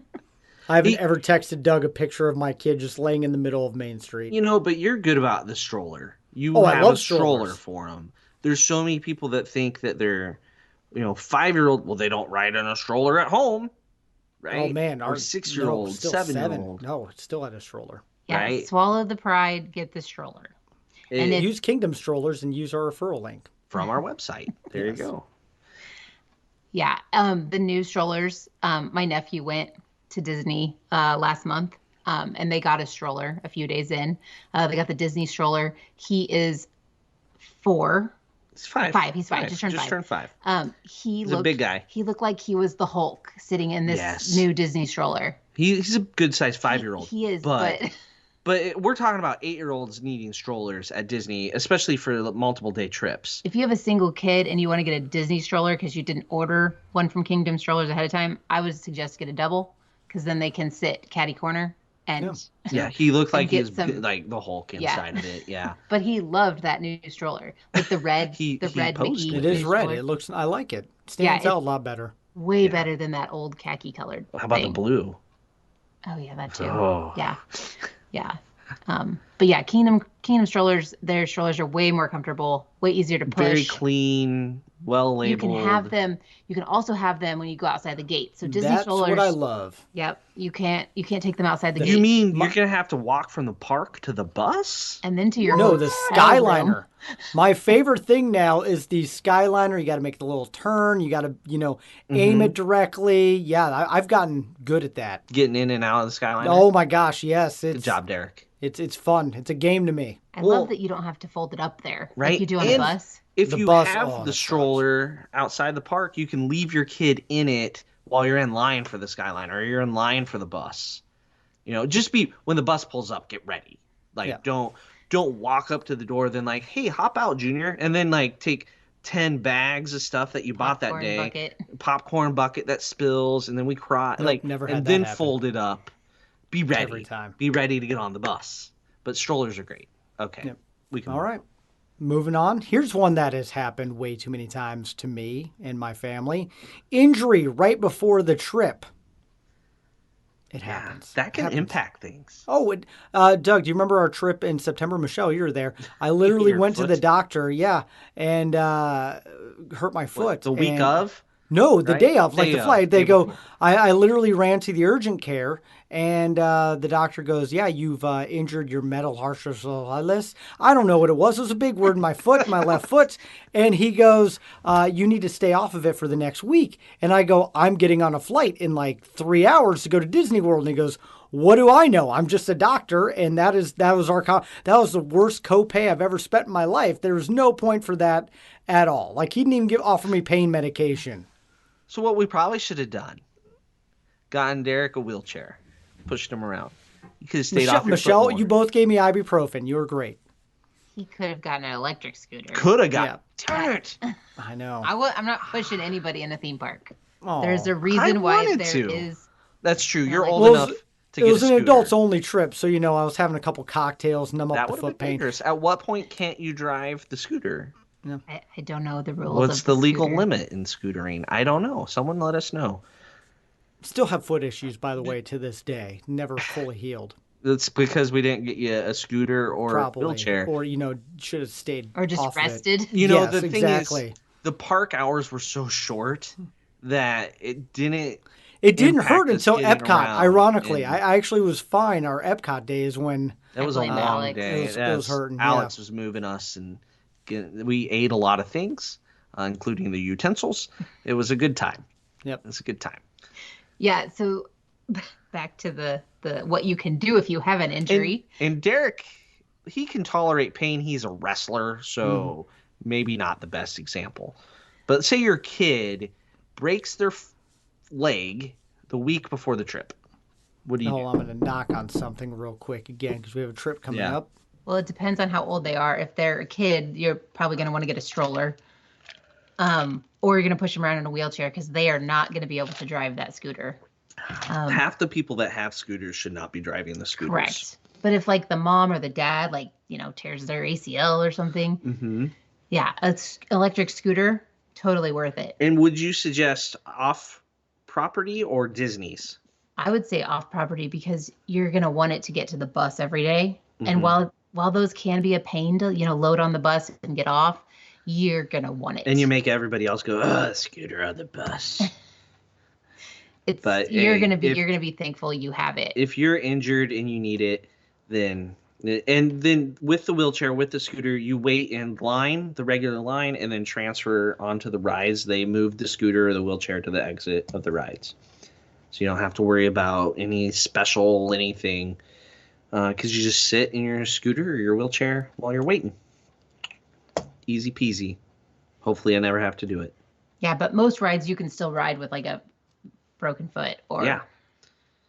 I haven't ever texted Doug a picture of my kid just laying in the middle of Main Street. You know, but you're good about the stroller. You have a stroller for them. There's so many people that think that they're, 5-year-old. Well, they don't ride in a stroller at home, right? Oh man, or 6-year-old, 7-year-old. No, it's still at a stroller. Yeah, right? Swallow the pride, get the stroller. And use Kingdom strollers and use our referral link from our website. There you go. Yeah, the new strollers. My nephew went to Disney last month, and they got a stroller a few days in. They got the Disney stroller. He is 4. He's 5. He's 5. Just turned 5. Turned 5. He's a big guy. He looked like he was the Hulk sitting in this new Disney stroller. He's a good sized 5-year-old. He is, but we're talking about 8-year-olds needing strollers at Disney, especially for multiple day trips. If you have a single kid and you want to get a Disney stroller because you didn't order one from Kingdom Strollers ahead of time, I would suggest get a double because then they can sit catty corner. And he looked like he was like the Hulk inside of it. Yeah, but he loved that new stroller, like the red, the red Mickey. It is red. It looks. I like it. Stands out a lot better. Way better than that old khaki colored. How about the blue? Oh yeah, that too. Oh. Yeah. But yeah, Kingdom strollers. Their strollers are way more comfortable, way easier to push. Very clean, well labeled. You can have them. You can also have them when you go outside the gate. So Disney strollers. That's what I love. Yep. You can't take them outside the gate. You mean you're gonna have to walk from the park to the bus and then to your the Skyliner. My favorite thing now is the Skyliner. You got to make the little turn. You got to aim it directly. Yeah, I've gotten good at that. Getting in and out of the Skyliner. Oh my gosh, yes. Good job, Derek. It's fun. It's a game to me. I love that you don't have to fold it up there right? like you do on the bus. If you have the stroller outside the park, you can leave your kid in it while you're in line for the Skyliner or you're in line for the bus. Just when the bus pulls up, get ready. Don't walk up to the door then like, hey, hop out, Junior, and then like take 10 bags of stuff that you bought that day. Popcorn bucket that spills, and then we cry never had and that then happen. Fold it up. Be ready. Every time. Be ready to get on the bus. But strollers are great. Okay. Yep. We can. All right. Moving on. Here's one that has happened way too many times to me and my family. Injury right before the trip. It happens. That can impact things. Oh, Doug, do you remember our trip in September? Michelle, you were there. I literally went to the doctor, and hurt my foot. The week of? No, the day of, like the flight. They go, I literally ran to the urgent care, and the doctor goes, yeah, you've injured your metatarsals. I don't know what it was. It was a big word in my foot, my left foot. And he goes, you need to stay off of it for the next week. And I go, I'm getting on a flight in like 3 hours to go to Disney World. And he goes, what do I know? I'm just a doctor, and that was the worst copay I've ever spent in my life. There was no point for that at all. Like, he didn't even offer me pain medication. So what we probably should have done, gotten Derek a wheelchair, pushed him around. You could have stayed off your Michelle, foot more. you both gave me ibuprofen. You were great. He could have gotten an electric scooter. Could have got. Darn it. I know. I'm not pushing anybody in a theme park. Oh, there's a reason why there is. That's true. You're old enough to get a scooter. It was an adults-only trip, so, I was having a couple cocktails, numb up the foot pain. At what point can't you drive the scooter? Yeah. I don't know the rules. What's the legal limit in scootering? I don't know. Someone let us know. Still have foot issues, by the way, to this day. Never fully healed. It's because we didn't get you a scooter or a wheelchair. Or, should have stayed or just off rested. Of it. The thing is, the park hours were so short that it didn't hurt until Epcot, ironically. I actually was fine our Epcot days when... That was a long day. It was hurting. Alex was moving us, and we ate a lot of things. including the utensils. It was a good time. Yep. It was a good time. Yeah, so back to the what you can do if you have an injury. And Derek, he can tolerate pain. He's a wrestler, so maybe not the best example. But say your kid breaks their leg the week before the trip. What do you do? I'm going to knock on something real quick again because we have a trip coming up. Well, it depends on how old they are. If they're a kid, you're probably going to want to get a stroller. Or you're going to push them around in a wheelchair because they are not going to be able to drive that scooter. Half the people that have scooters should not be driving the scooters. Correct. But if like the mom or the dad, like, tears their ACL or something, electric scooter, totally worth it. And would you suggest off property or Disney's? I would say off property because you're going to want it to get to the bus every day. And while those can be a pain to, load on the bus and get off, you're going to want it. And you make everybody else go, scooter on the bus. You're going to be thankful you have it. If you're injured and you need it, then with the wheelchair, with the scooter, you wait in line, the regular line, and then transfer onto the rides. They move the scooter or the wheelchair to the exit of the rides. So you don't have to worry about any special anything because you just sit in your scooter or your wheelchair while you're waiting. Easy peasy. Hopefully I never have to do it. Yeah, but most rides you can still ride with like a broken foot or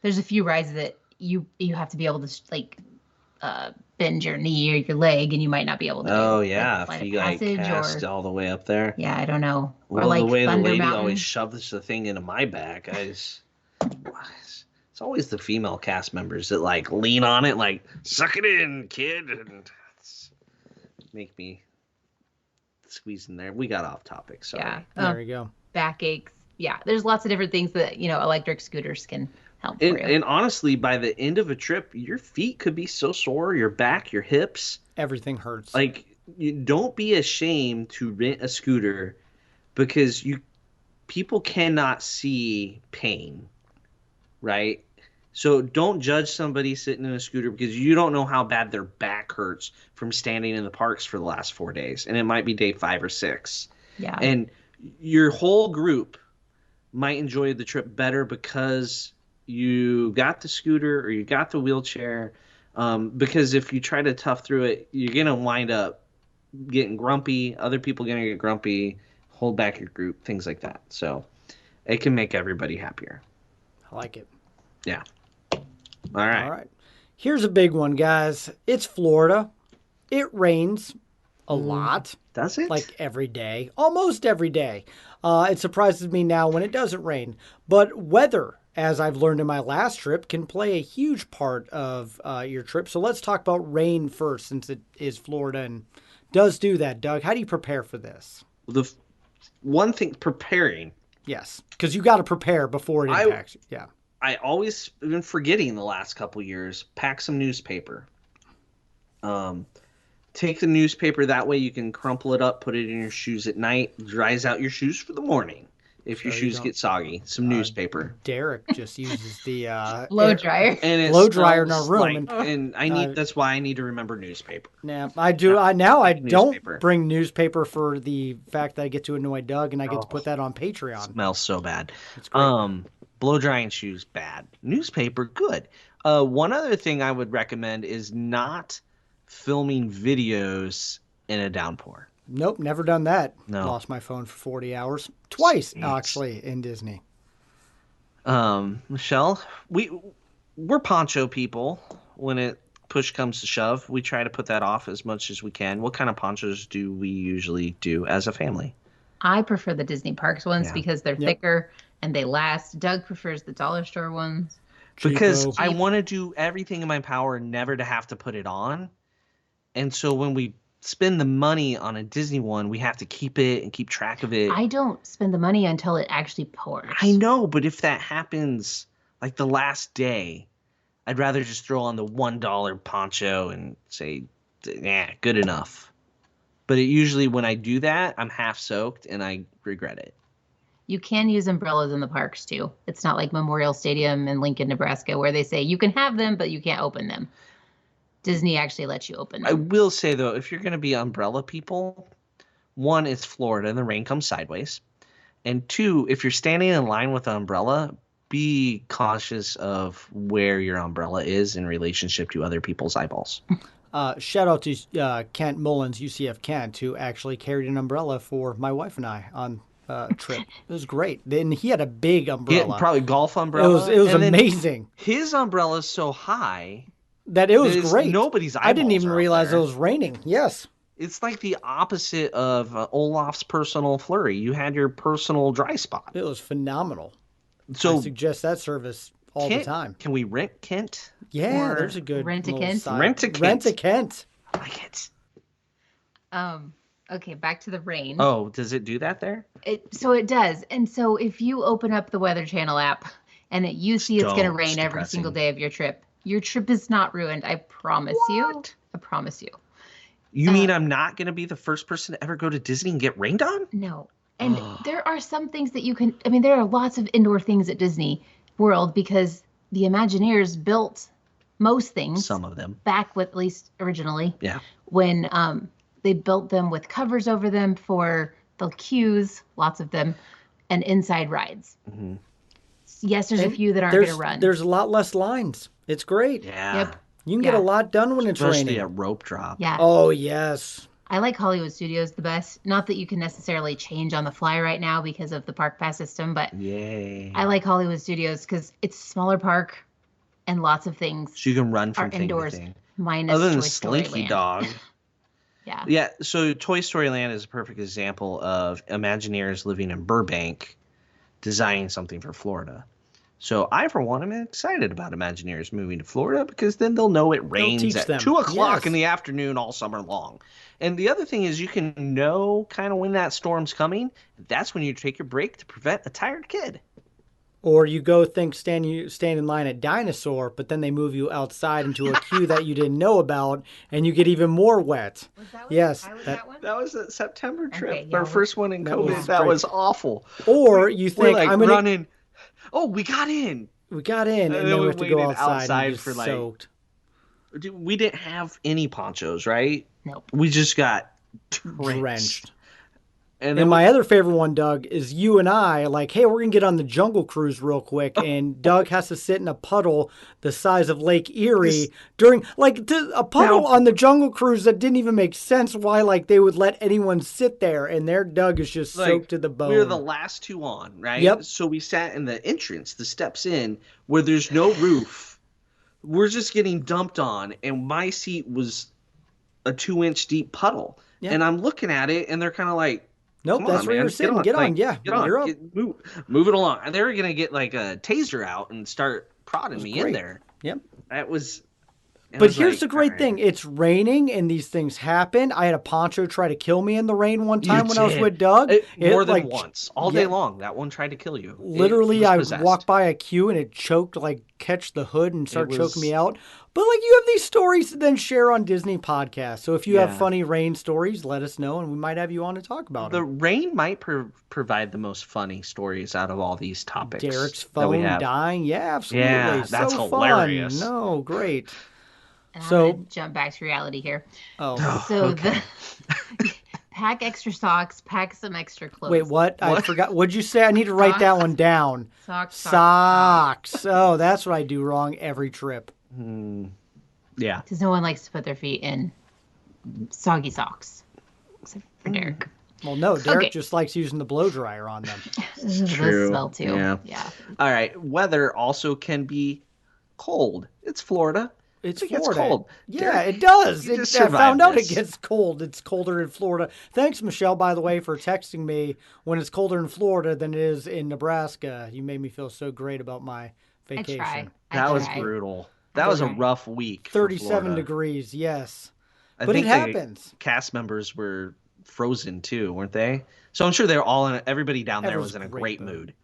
there's a few rides that you have to be able to bend your knee or your leg and you might not be able to. Oh yeah, if you cast all the way up there. Yeah, I don't know. Well, or like the way Thunder the lady Mountain. always shoves the thing into my back, it's always the female cast members that like lean on it, like suck it in, kid, and make me squeeze in there. We got off topic. Sorry. Yeah, There we go. Backaches. Yeah, there's lots of different things that electric scooters can help for you. And honestly, by the end of a trip, your feet could be so sore, your back, your hips, everything hurts. Like, you don't be ashamed to rent a scooter because people cannot see pain, right? So don't judge somebody sitting in a scooter because you don't know how bad their back hurts from standing in the parks for the last 4 days, and it might be day 5 or 6. Yeah. And your whole group might enjoy the trip better because you got the scooter or you got the wheelchair. Because if you try to tough through it, you're going to wind up getting grumpy. Other people are going to get grumpy, hold back your group, things like that. So it can make everybody happier. I like it. Yeah. All right. All right. Here's a big one, guys. It's Florida. It rains a lot. Does it? Like every day. Almost every day. It surprises me now when it doesn't rain. But weather, as I've learned in my last trip, can play a huge part of your trip. So let's talk about rain first, since it is Florida and does do that. Doug, how do you prepare for this? The one thing, preparing. Yes, because you got to prepare before it impacts you. Yeah. I always been forgetting the last couple years. Pack some newspaper. Take the newspaper. That way you can crumple it up, put it in your shoes at night, dries out your shoes for the morning. If your shoes get soggy, some newspaper. Derek just uses the blow dryer. And it blow dryer in our room. And I need that's why I need to remember newspaper. Yeah, I do. I don't newspaper. bring newspaper for the fact that I get to annoy Doug and I get to put that on Patreon. Smells so bad. It's great. Blow drying shoes, bad. Newspaper, good. One other thing I would recommend is not filming videos in a downpour. Nope, never done that. No. Lost my phone for 40 hours. Twice, actually, in Disney. Michelle, we're poncho people. When it push comes to shove, we try to put that off as much as we can. What kind of ponchos do we usually do as a family? I prefer the Disney parks ones because they're thicker and they last. Doug prefers the dollar store ones. Because Cheapo. I want to do everything in my power never to have to put it on. And so when we spend the money on a Disney one, we have to keep it and keep track of it. I don't spend the money until it actually pours. I know, but if that happens like the last day, I'd rather just throw on the $1 poncho and say, good enough. But usually when I do that, I'm half soaked and I regret it. You can use umbrellas in the parks too. It's not like Memorial Stadium in Lincoln, Nebraska, where they say you can have them, but you can't open them. Disney actually lets you open them. I will say, though, if you're going to be umbrella people, one, it's Florida and the rain comes sideways. And two, if you're standing in line with an umbrella, be cautious of where your umbrella is in relationship to other people's eyeballs. Shout out to Kent Mullins, UCF Kent, who actually carried an umbrella for my wife and I on a trip. It was great. Then he had a big umbrella. Probably golf umbrella. It was amazing. His umbrella is so high that it was great. Nobody's eyeballs I didn't even realize it was raining. Yes. It's like the opposite of Olaf's personal flurry. You had your personal dry spot. It was phenomenal. So I suggest that service all the time. Can we rent Kent? Yeah, there's a good Rent a Kent. Rent a Kent. Rent a Kent. I like it. Okay, back to the rain. Oh, does it do that there? So it does. And so if you open up the Weather Channel app and you see it's going to rain every single day of your trip is not ruined. I promise you. I promise you. You mean I'm not going to be the first person to ever go to Disney and get rained on? No. And there are some things that you can, there are lots of indoor things at Disney World because the Imagineers built most things. Some of them. Back with, at least originally. Yeah. When they built them with covers over them for the queues, lots of them, and inside rides. Mm-hmm. Yes, there's a few that aren't going to run. There's a lot less lines. It's great. Yeah. Yep. You can get a lot done when it's raining. Especially a rope drop. Yeah. Oh, yes. I like Hollywood Studios the best. Not that you can necessarily change on the fly right now because of the park pass system, but yay. I like Hollywood Studios because it's a smaller park and lots of things. So you can run from thing indoors. To thing. Minus other than Toy Story Slinky Land. Dog. Yeah. Yeah. So Toy Story Land is a perfect example of Imagineers living in Burbank designing something for Florida. So I, for one, am excited about Imagineers moving to Florida because then they'll know it rains at 2 o'clock in the afternoon all summer long. And the other thing is you can know kind of when that storm's coming. That's when you take your break to prevent a tired kid. Or you go stand in line at Dinosaur, but then they move you outside into a queue that you didn't know about, and you get even more wet. Was that one? Yes. That was a September trip. Okay, yeah, Our first one in COVID. That was awful. Or you think, like I'm going to running. Oh, we got in. We got in, and then we have to go outside and get soaked. We didn't have any ponchos, right? Nope. We just got drenched. And my other favorite one, Doug, is you and I, like, hey, we're going to get on the Jungle Cruise real quick. And Doug has to sit in a puddle the size of Lake Erie during, like, a puddle on the Jungle Cruise that didn't even make sense why, like, they would let anyone sit there. And their Doug is just soaked to the bone. We were the last two on, right? Yep. So we sat in the entrance, the steps in, where there's no roof. We're just getting dumped on. And my seat was a 2-inch deep puddle. Yep. And I'm looking at it, and they're kind of like, nope, that's where you're sitting. Get on. Yeah, you're up. Move it along. And they were going to get like a taser out and start prodding me in there. Yep. That was. But here's the great thing. It's raining and these things happen. I had a poncho try to kill me in the rain one time when I was with Doug. More than once. All day long. That one tried to kill you. Literally, I walked by a queue and it choked, like, catch the hood and start choking me out. But, like, you have these stories to then share on Disney podcasts. So if you have funny rain stories, let us know, and we might have you on to talk about them. The rain might provide the most funny stories out of all these topics. Derek's phone dying. Yeah, absolutely. Yeah, that's hilarious. Fun. No, great. And I'm going to jump back to reality here. Oh, so okay. Pack extra socks, pack some extra clothes. Wait, what? I forgot. What'd you say? I need to write that one down. Socks. Oh, that's what I do wrong every trip. Yeah. Because no one likes to put their feet in soggy socks, except for Derek. Well, no, Derek just likes using the blow dryer on them. Those smell too. Yeah. All right. Weather also can be cold. It's Florida. It's Florida. It's cold. Yeah, Derek, it does. I found out this. It gets cold. It's colder in Florida. Thanks, Michelle, by the way, for texting me when it's colder in Florida than it is in Nebraska. You made me feel so great about my vacation. That was brutal. That was a rough week. 37 degrees, yes. But it happens. Cast members were frozen too, weren't they? So I'm sure they're all everybody down there was in a great mood.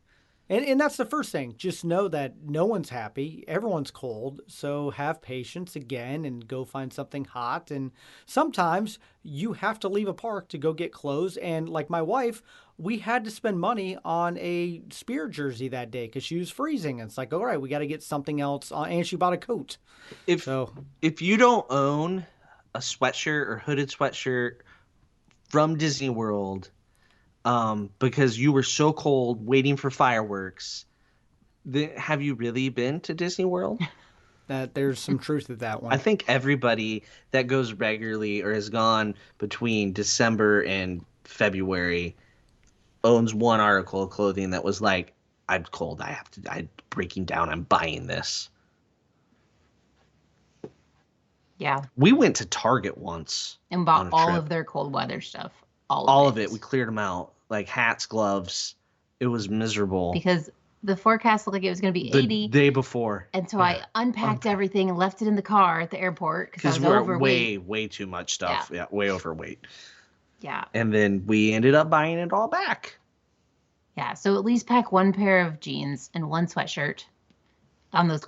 And that's the first thing. Just know that no one's happy. Everyone's cold. So have patience again and go find something hot. And sometimes you have to leave a park to go get clothes. And like my wife, we had to spend money on a Spear jersey that day because she was freezing. And it's like, all right, we got to get something else on. And she bought a coat. If you don't own a sweatshirt or hooded sweatshirt from Disney World because you were so cold waiting for fireworks. Have you really been to Disney World? That there's some truth to that one. I think everybody that goes regularly or has gone between December and February owns one article of clothing that was like, I'm cold. I'm breaking down. I'm buying this. Yeah. We went to Target once and bought all of their cold weather stuff. All of it. We cleared them out. Like hats, gloves. It was miserable. Because the forecast looked like it was going to be 80 the day before. And so I unpacked everything and left it in the car at the airport because I was overweight. way too much stuff. Yeah, way overweight. Yeah. And then we ended up buying it all back. Yeah, so at least pack one pair of jeans and one sweatshirt on those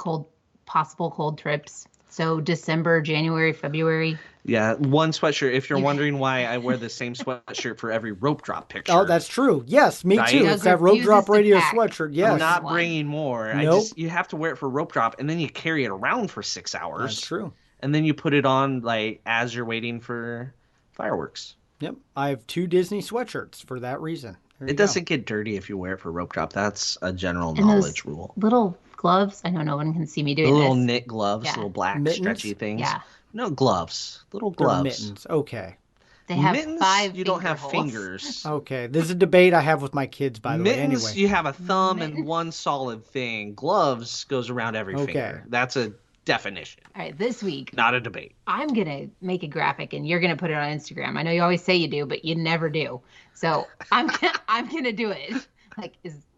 possible cold trips. So December, January, February. Yeah, one sweatshirt. If you're wondering why I wear the same sweatshirt for every rope drop picture. Oh, that's true. Yes, me too. It's that rope drop radio sweatshirt. Yes. I'm not bringing more. Nope. You have to wear it for rope drop, and then you carry it around for 6 hours. That's true. And then you put it on like as you're waiting for fireworks. Yep, I have 2 Disney sweatshirts for that reason. It doesn't get dirty if you wear it for rope drop. That's a general knowledge rule. Little gloves. I know no one can see me doing little knit gloves, little black mittens? Stretchy things. Yeah. No gloves, little gloves. Mittens. Okay. They have mittens, 5 you don't have holes. Fingers. Okay, this is a debate I have with my kids, by the mittens, way. Anyway, you have a thumb and one solid thing. Gloves goes around every finger. That's a definition. All right, this week. Not a debate. I'm going to make a graphic and you're going to put it on Instagram. I know you always say you do, but you never do. So I'm going to do it. Like,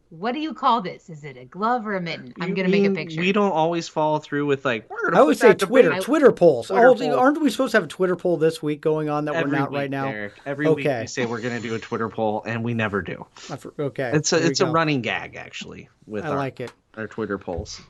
what do you call this? Is it a glove or a mitten? I'm going to make a picture. We don't always follow through with like, I would say Twitter polls. Aren't we supposed to have a Twitter poll this week going on that we're not right now? Eric, every week we say we're going to do a Twitter poll and we never do. Okay. It's a running gag actually with our Twitter polls.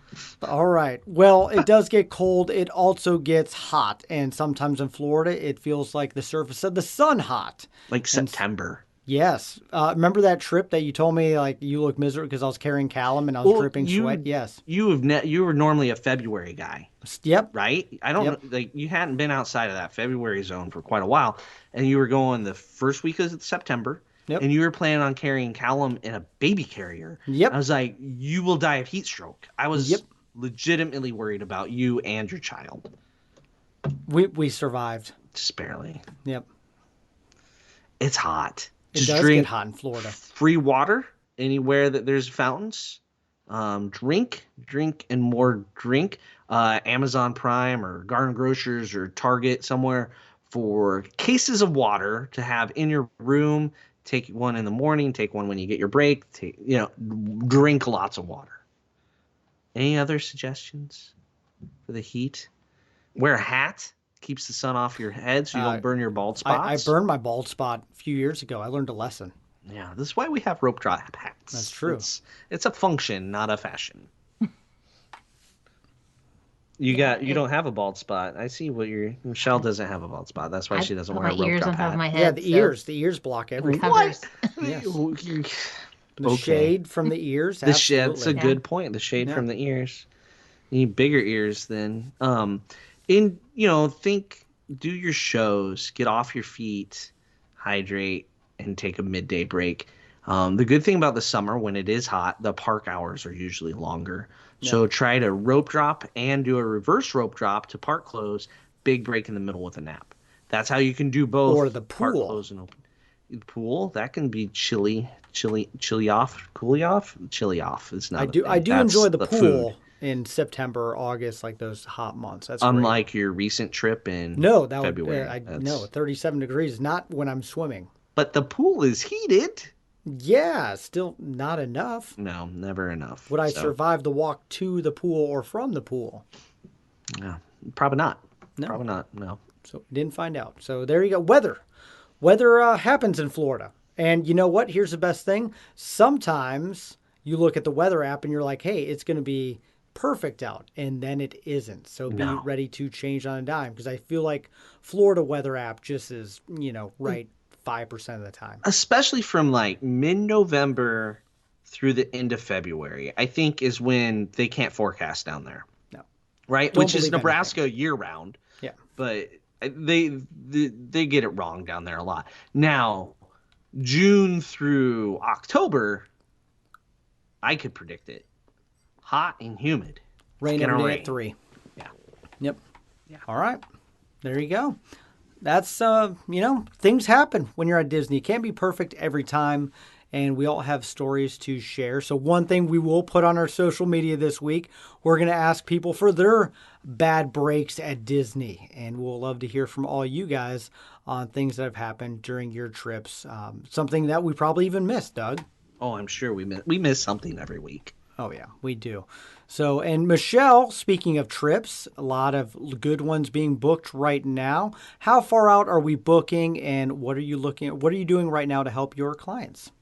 All right. Well, it does get cold. It also gets hot. And sometimes in Florida, it feels like the surface of the sun hot. Like September. Yes. Remember that trip that you told me like you look miserable because I was carrying Callum and I was dripping sweat? Yes. You were normally a February guy. Yep. Right? I don't know. Like you hadn't been outside of that February zone for quite a while. And you were going the first week of September. Yep. And you were planning on carrying Callum in a baby carrier. Yep. I was like, you will die of heat stroke. I was legitimately worried about you and your child. We survived. Just barely. Yep. It's hot. It does get hot in Florida. Free water anywhere that there's fountains. Drink, and more drink. Amazon Prime or Garden Grocers or Target somewhere for cases of water to have in your room. Take one in the morning. Take one when you get your break. Drink lots of water. Any other suggestions for the heat? Wear a hat. Keeps the sun off your head so you don't burn your bald spots. I burned my bald spot a few years ago. I learned a lesson. Yeah, this is why we have rope drop hats. That's true. It's a function, not a fashion. You don't have a bald spot. I see what Michelle doesn't have a bald spot. That's why she doesn't wear a rope drop hat. My head, yeah, the ears block everything. What? Yes. The shade from the ears. That's a good point. The shade from the ears. You need bigger ears then. Do your shows, get off your feet, hydrate, and take a midday break. The good thing about the summer, when it is hot, the park hours are usually longer. Yeah. So try to rope drop and do a reverse rope drop to park close, big break in the middle with a nap. That's how you can do both. Or the pool. Park close and open. The pool, that can be chilly off. Chilly off is not. I do enjoy the pool. Food. In September, August, like those hot months. That's unlike great. Your recent trip in February. 37 degrees, not when I'm swimming. But the pool is heated. Yeah, still not enough. No, never enough. Would I survive the walk to the pool or from the pool? No, probably not. No. Probably not, no. So didn't find out. So there you go. Weather happens in Florida. And you know what? Here's the best thing. Sometimes you look at the weather app and you're like, hey, it's going to be perfect out, and then it isn't. So be ready to change on a dime, because I feel like Florida weather app just is, right 5% of the time. Especially from like mid-November through the end of February, I think is when they can't forecast down there. No. Right? Which is Nebraska year round. Yeah. But They get it wrong down there a lot. Now, June through October, I could predict it. Hot and humid. Rain every day at 3. Yeah. Yep. Yeah. All right. There you go. That's, things happen when you're at Disney. It can't be perfect every time, and we all have stories to share. So one thing we will put on our social media this week, we're going to ask people for their bad breaks at Disney, and we'll love to hear from all you guys on things that have happened during your trips. Something that we probably even missed, Doug. Oh, I'm sure we miss something every week. Oh, yeah, we do. So, and Michelle, speaking of trips, a lot of good ones being booked right now. How far out are we booking, and what are you doing right now to help your clients?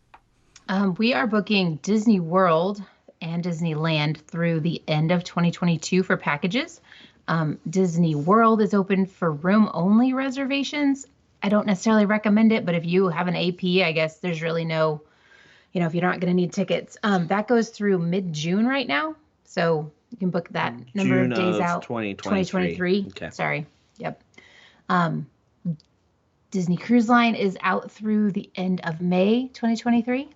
We are booking Disney World and Disneyland through the end of 2022 for packages. Disney World is open for room-only reservations. I don't necessarily recommend it, but if you have an AP, I guess there's really no, if you're not going to need tickets. That goes through mid-June right now. So you can book that number of days out. 2023. Okay. Sorry. Yep. Disney Cruise Line is out through the end of May 2023.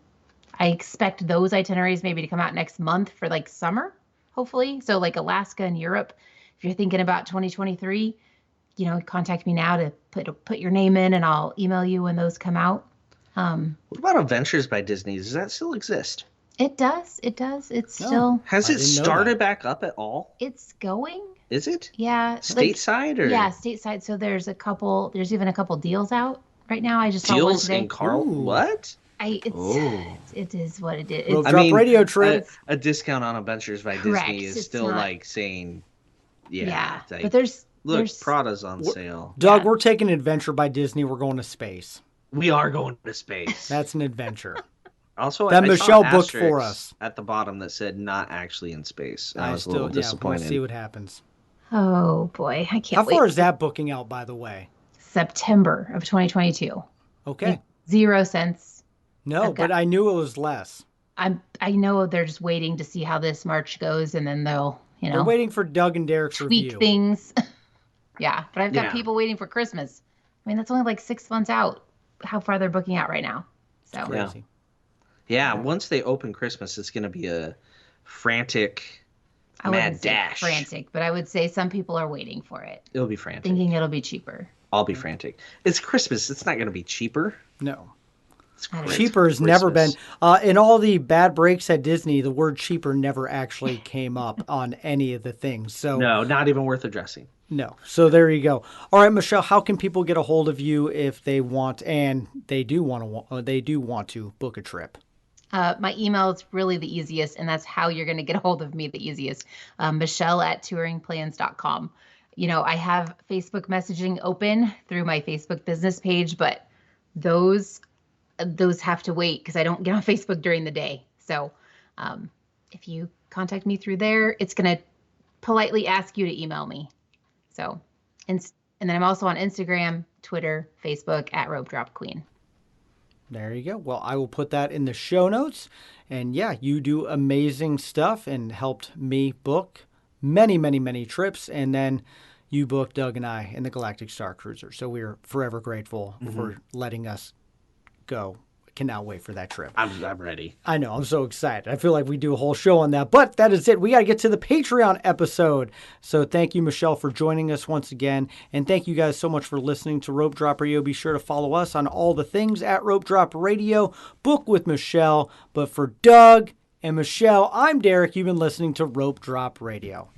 I expect those itineraries maybe to come out next month for like summer, hopefully. So like Alaska and Europe, if you're thinking about 2023, contact me now to put your name in, and I'll email you when those come out. What about Adventures by Disney? Does that still exist? It does. It's still. Has it started back up at all? It's going. Is it? Yeah. Stateside or? Yeah, stateside. So there's even a couple deals out right now. I just saw one today. Deals in Carl. What? It is what it is. Rope Drop radio trip. A discount on Adventures by Correct. Disney is It's still not, like saying, yeah. Like, but there's Prada's on sale. Doug, we're taking Adventure by Disney. We're going to space. We are going to space. That's an adventure. Also, that I Michelle saw booked for us at the bottom that said not actually in space. And I was a little little disappointed. We'll see what happens. Oh boy, I can't wait. How far is that booking out, by the way? September of 2022. Okay. 0 cents. No, but I knew it was less. I know they're just waiting to see how this March goes, and then they'll, They're waiting for Doug and Derek's tweak review. Things. Yeah, but I've got people waiting for Christmas. I mean, that's only like 6 months out. How far they're booking out right now? So crazy. Yeah, once they open Christmas, it's going to be a frantic, mad dash. Frantic, but I would say some people are waiting for it. It'll be frantic. Thinking it'll be cheaper. I'll be frantic. It's Christmas. It's not going to be cheaper. No. It's cheaper has never been. In all the bad breaks at Disney, the word cheaper never actually came up on any of the things. So no, not even worth addressing. No. So there you go. All right, Michelle, how can people get a hold of you if they want, and they do want to book a trip? My email is really the easiest, and that's how you're going to get a hold of me the easiest. Michelle@touringplans.com. I have Facebook messaging open through my Facebook business page, but those have to wait because I don't get on Facebook during the day. So if you contact me through there, it's going to politely ask you to email me. So, and then I'm also on Instagram, Twitter, Facebook @RopeDropQueen. There you go. Well, I will put that in the show notes. And yeah, you do amazing stuff and helped me book many, many, many trips. And then you booked Doug and I in the Galactic Star Cruiser. So we're forever grateful for letting us go. Cannot wait for that trip. I'm ready. I know. I'm so excited. I feel like we do a whole show on that. But that is it. We got to get to the Patreon episode. So thank you, Michelle, for joining us once again. And thank you guys so much for listening to Rope Drop Radio. Be sure to follow us on all the things at Rope Drop Radio. Book with Michelle. But for Doug and Michelle, I'm Derek. You've been listening to Rope Drop Radio.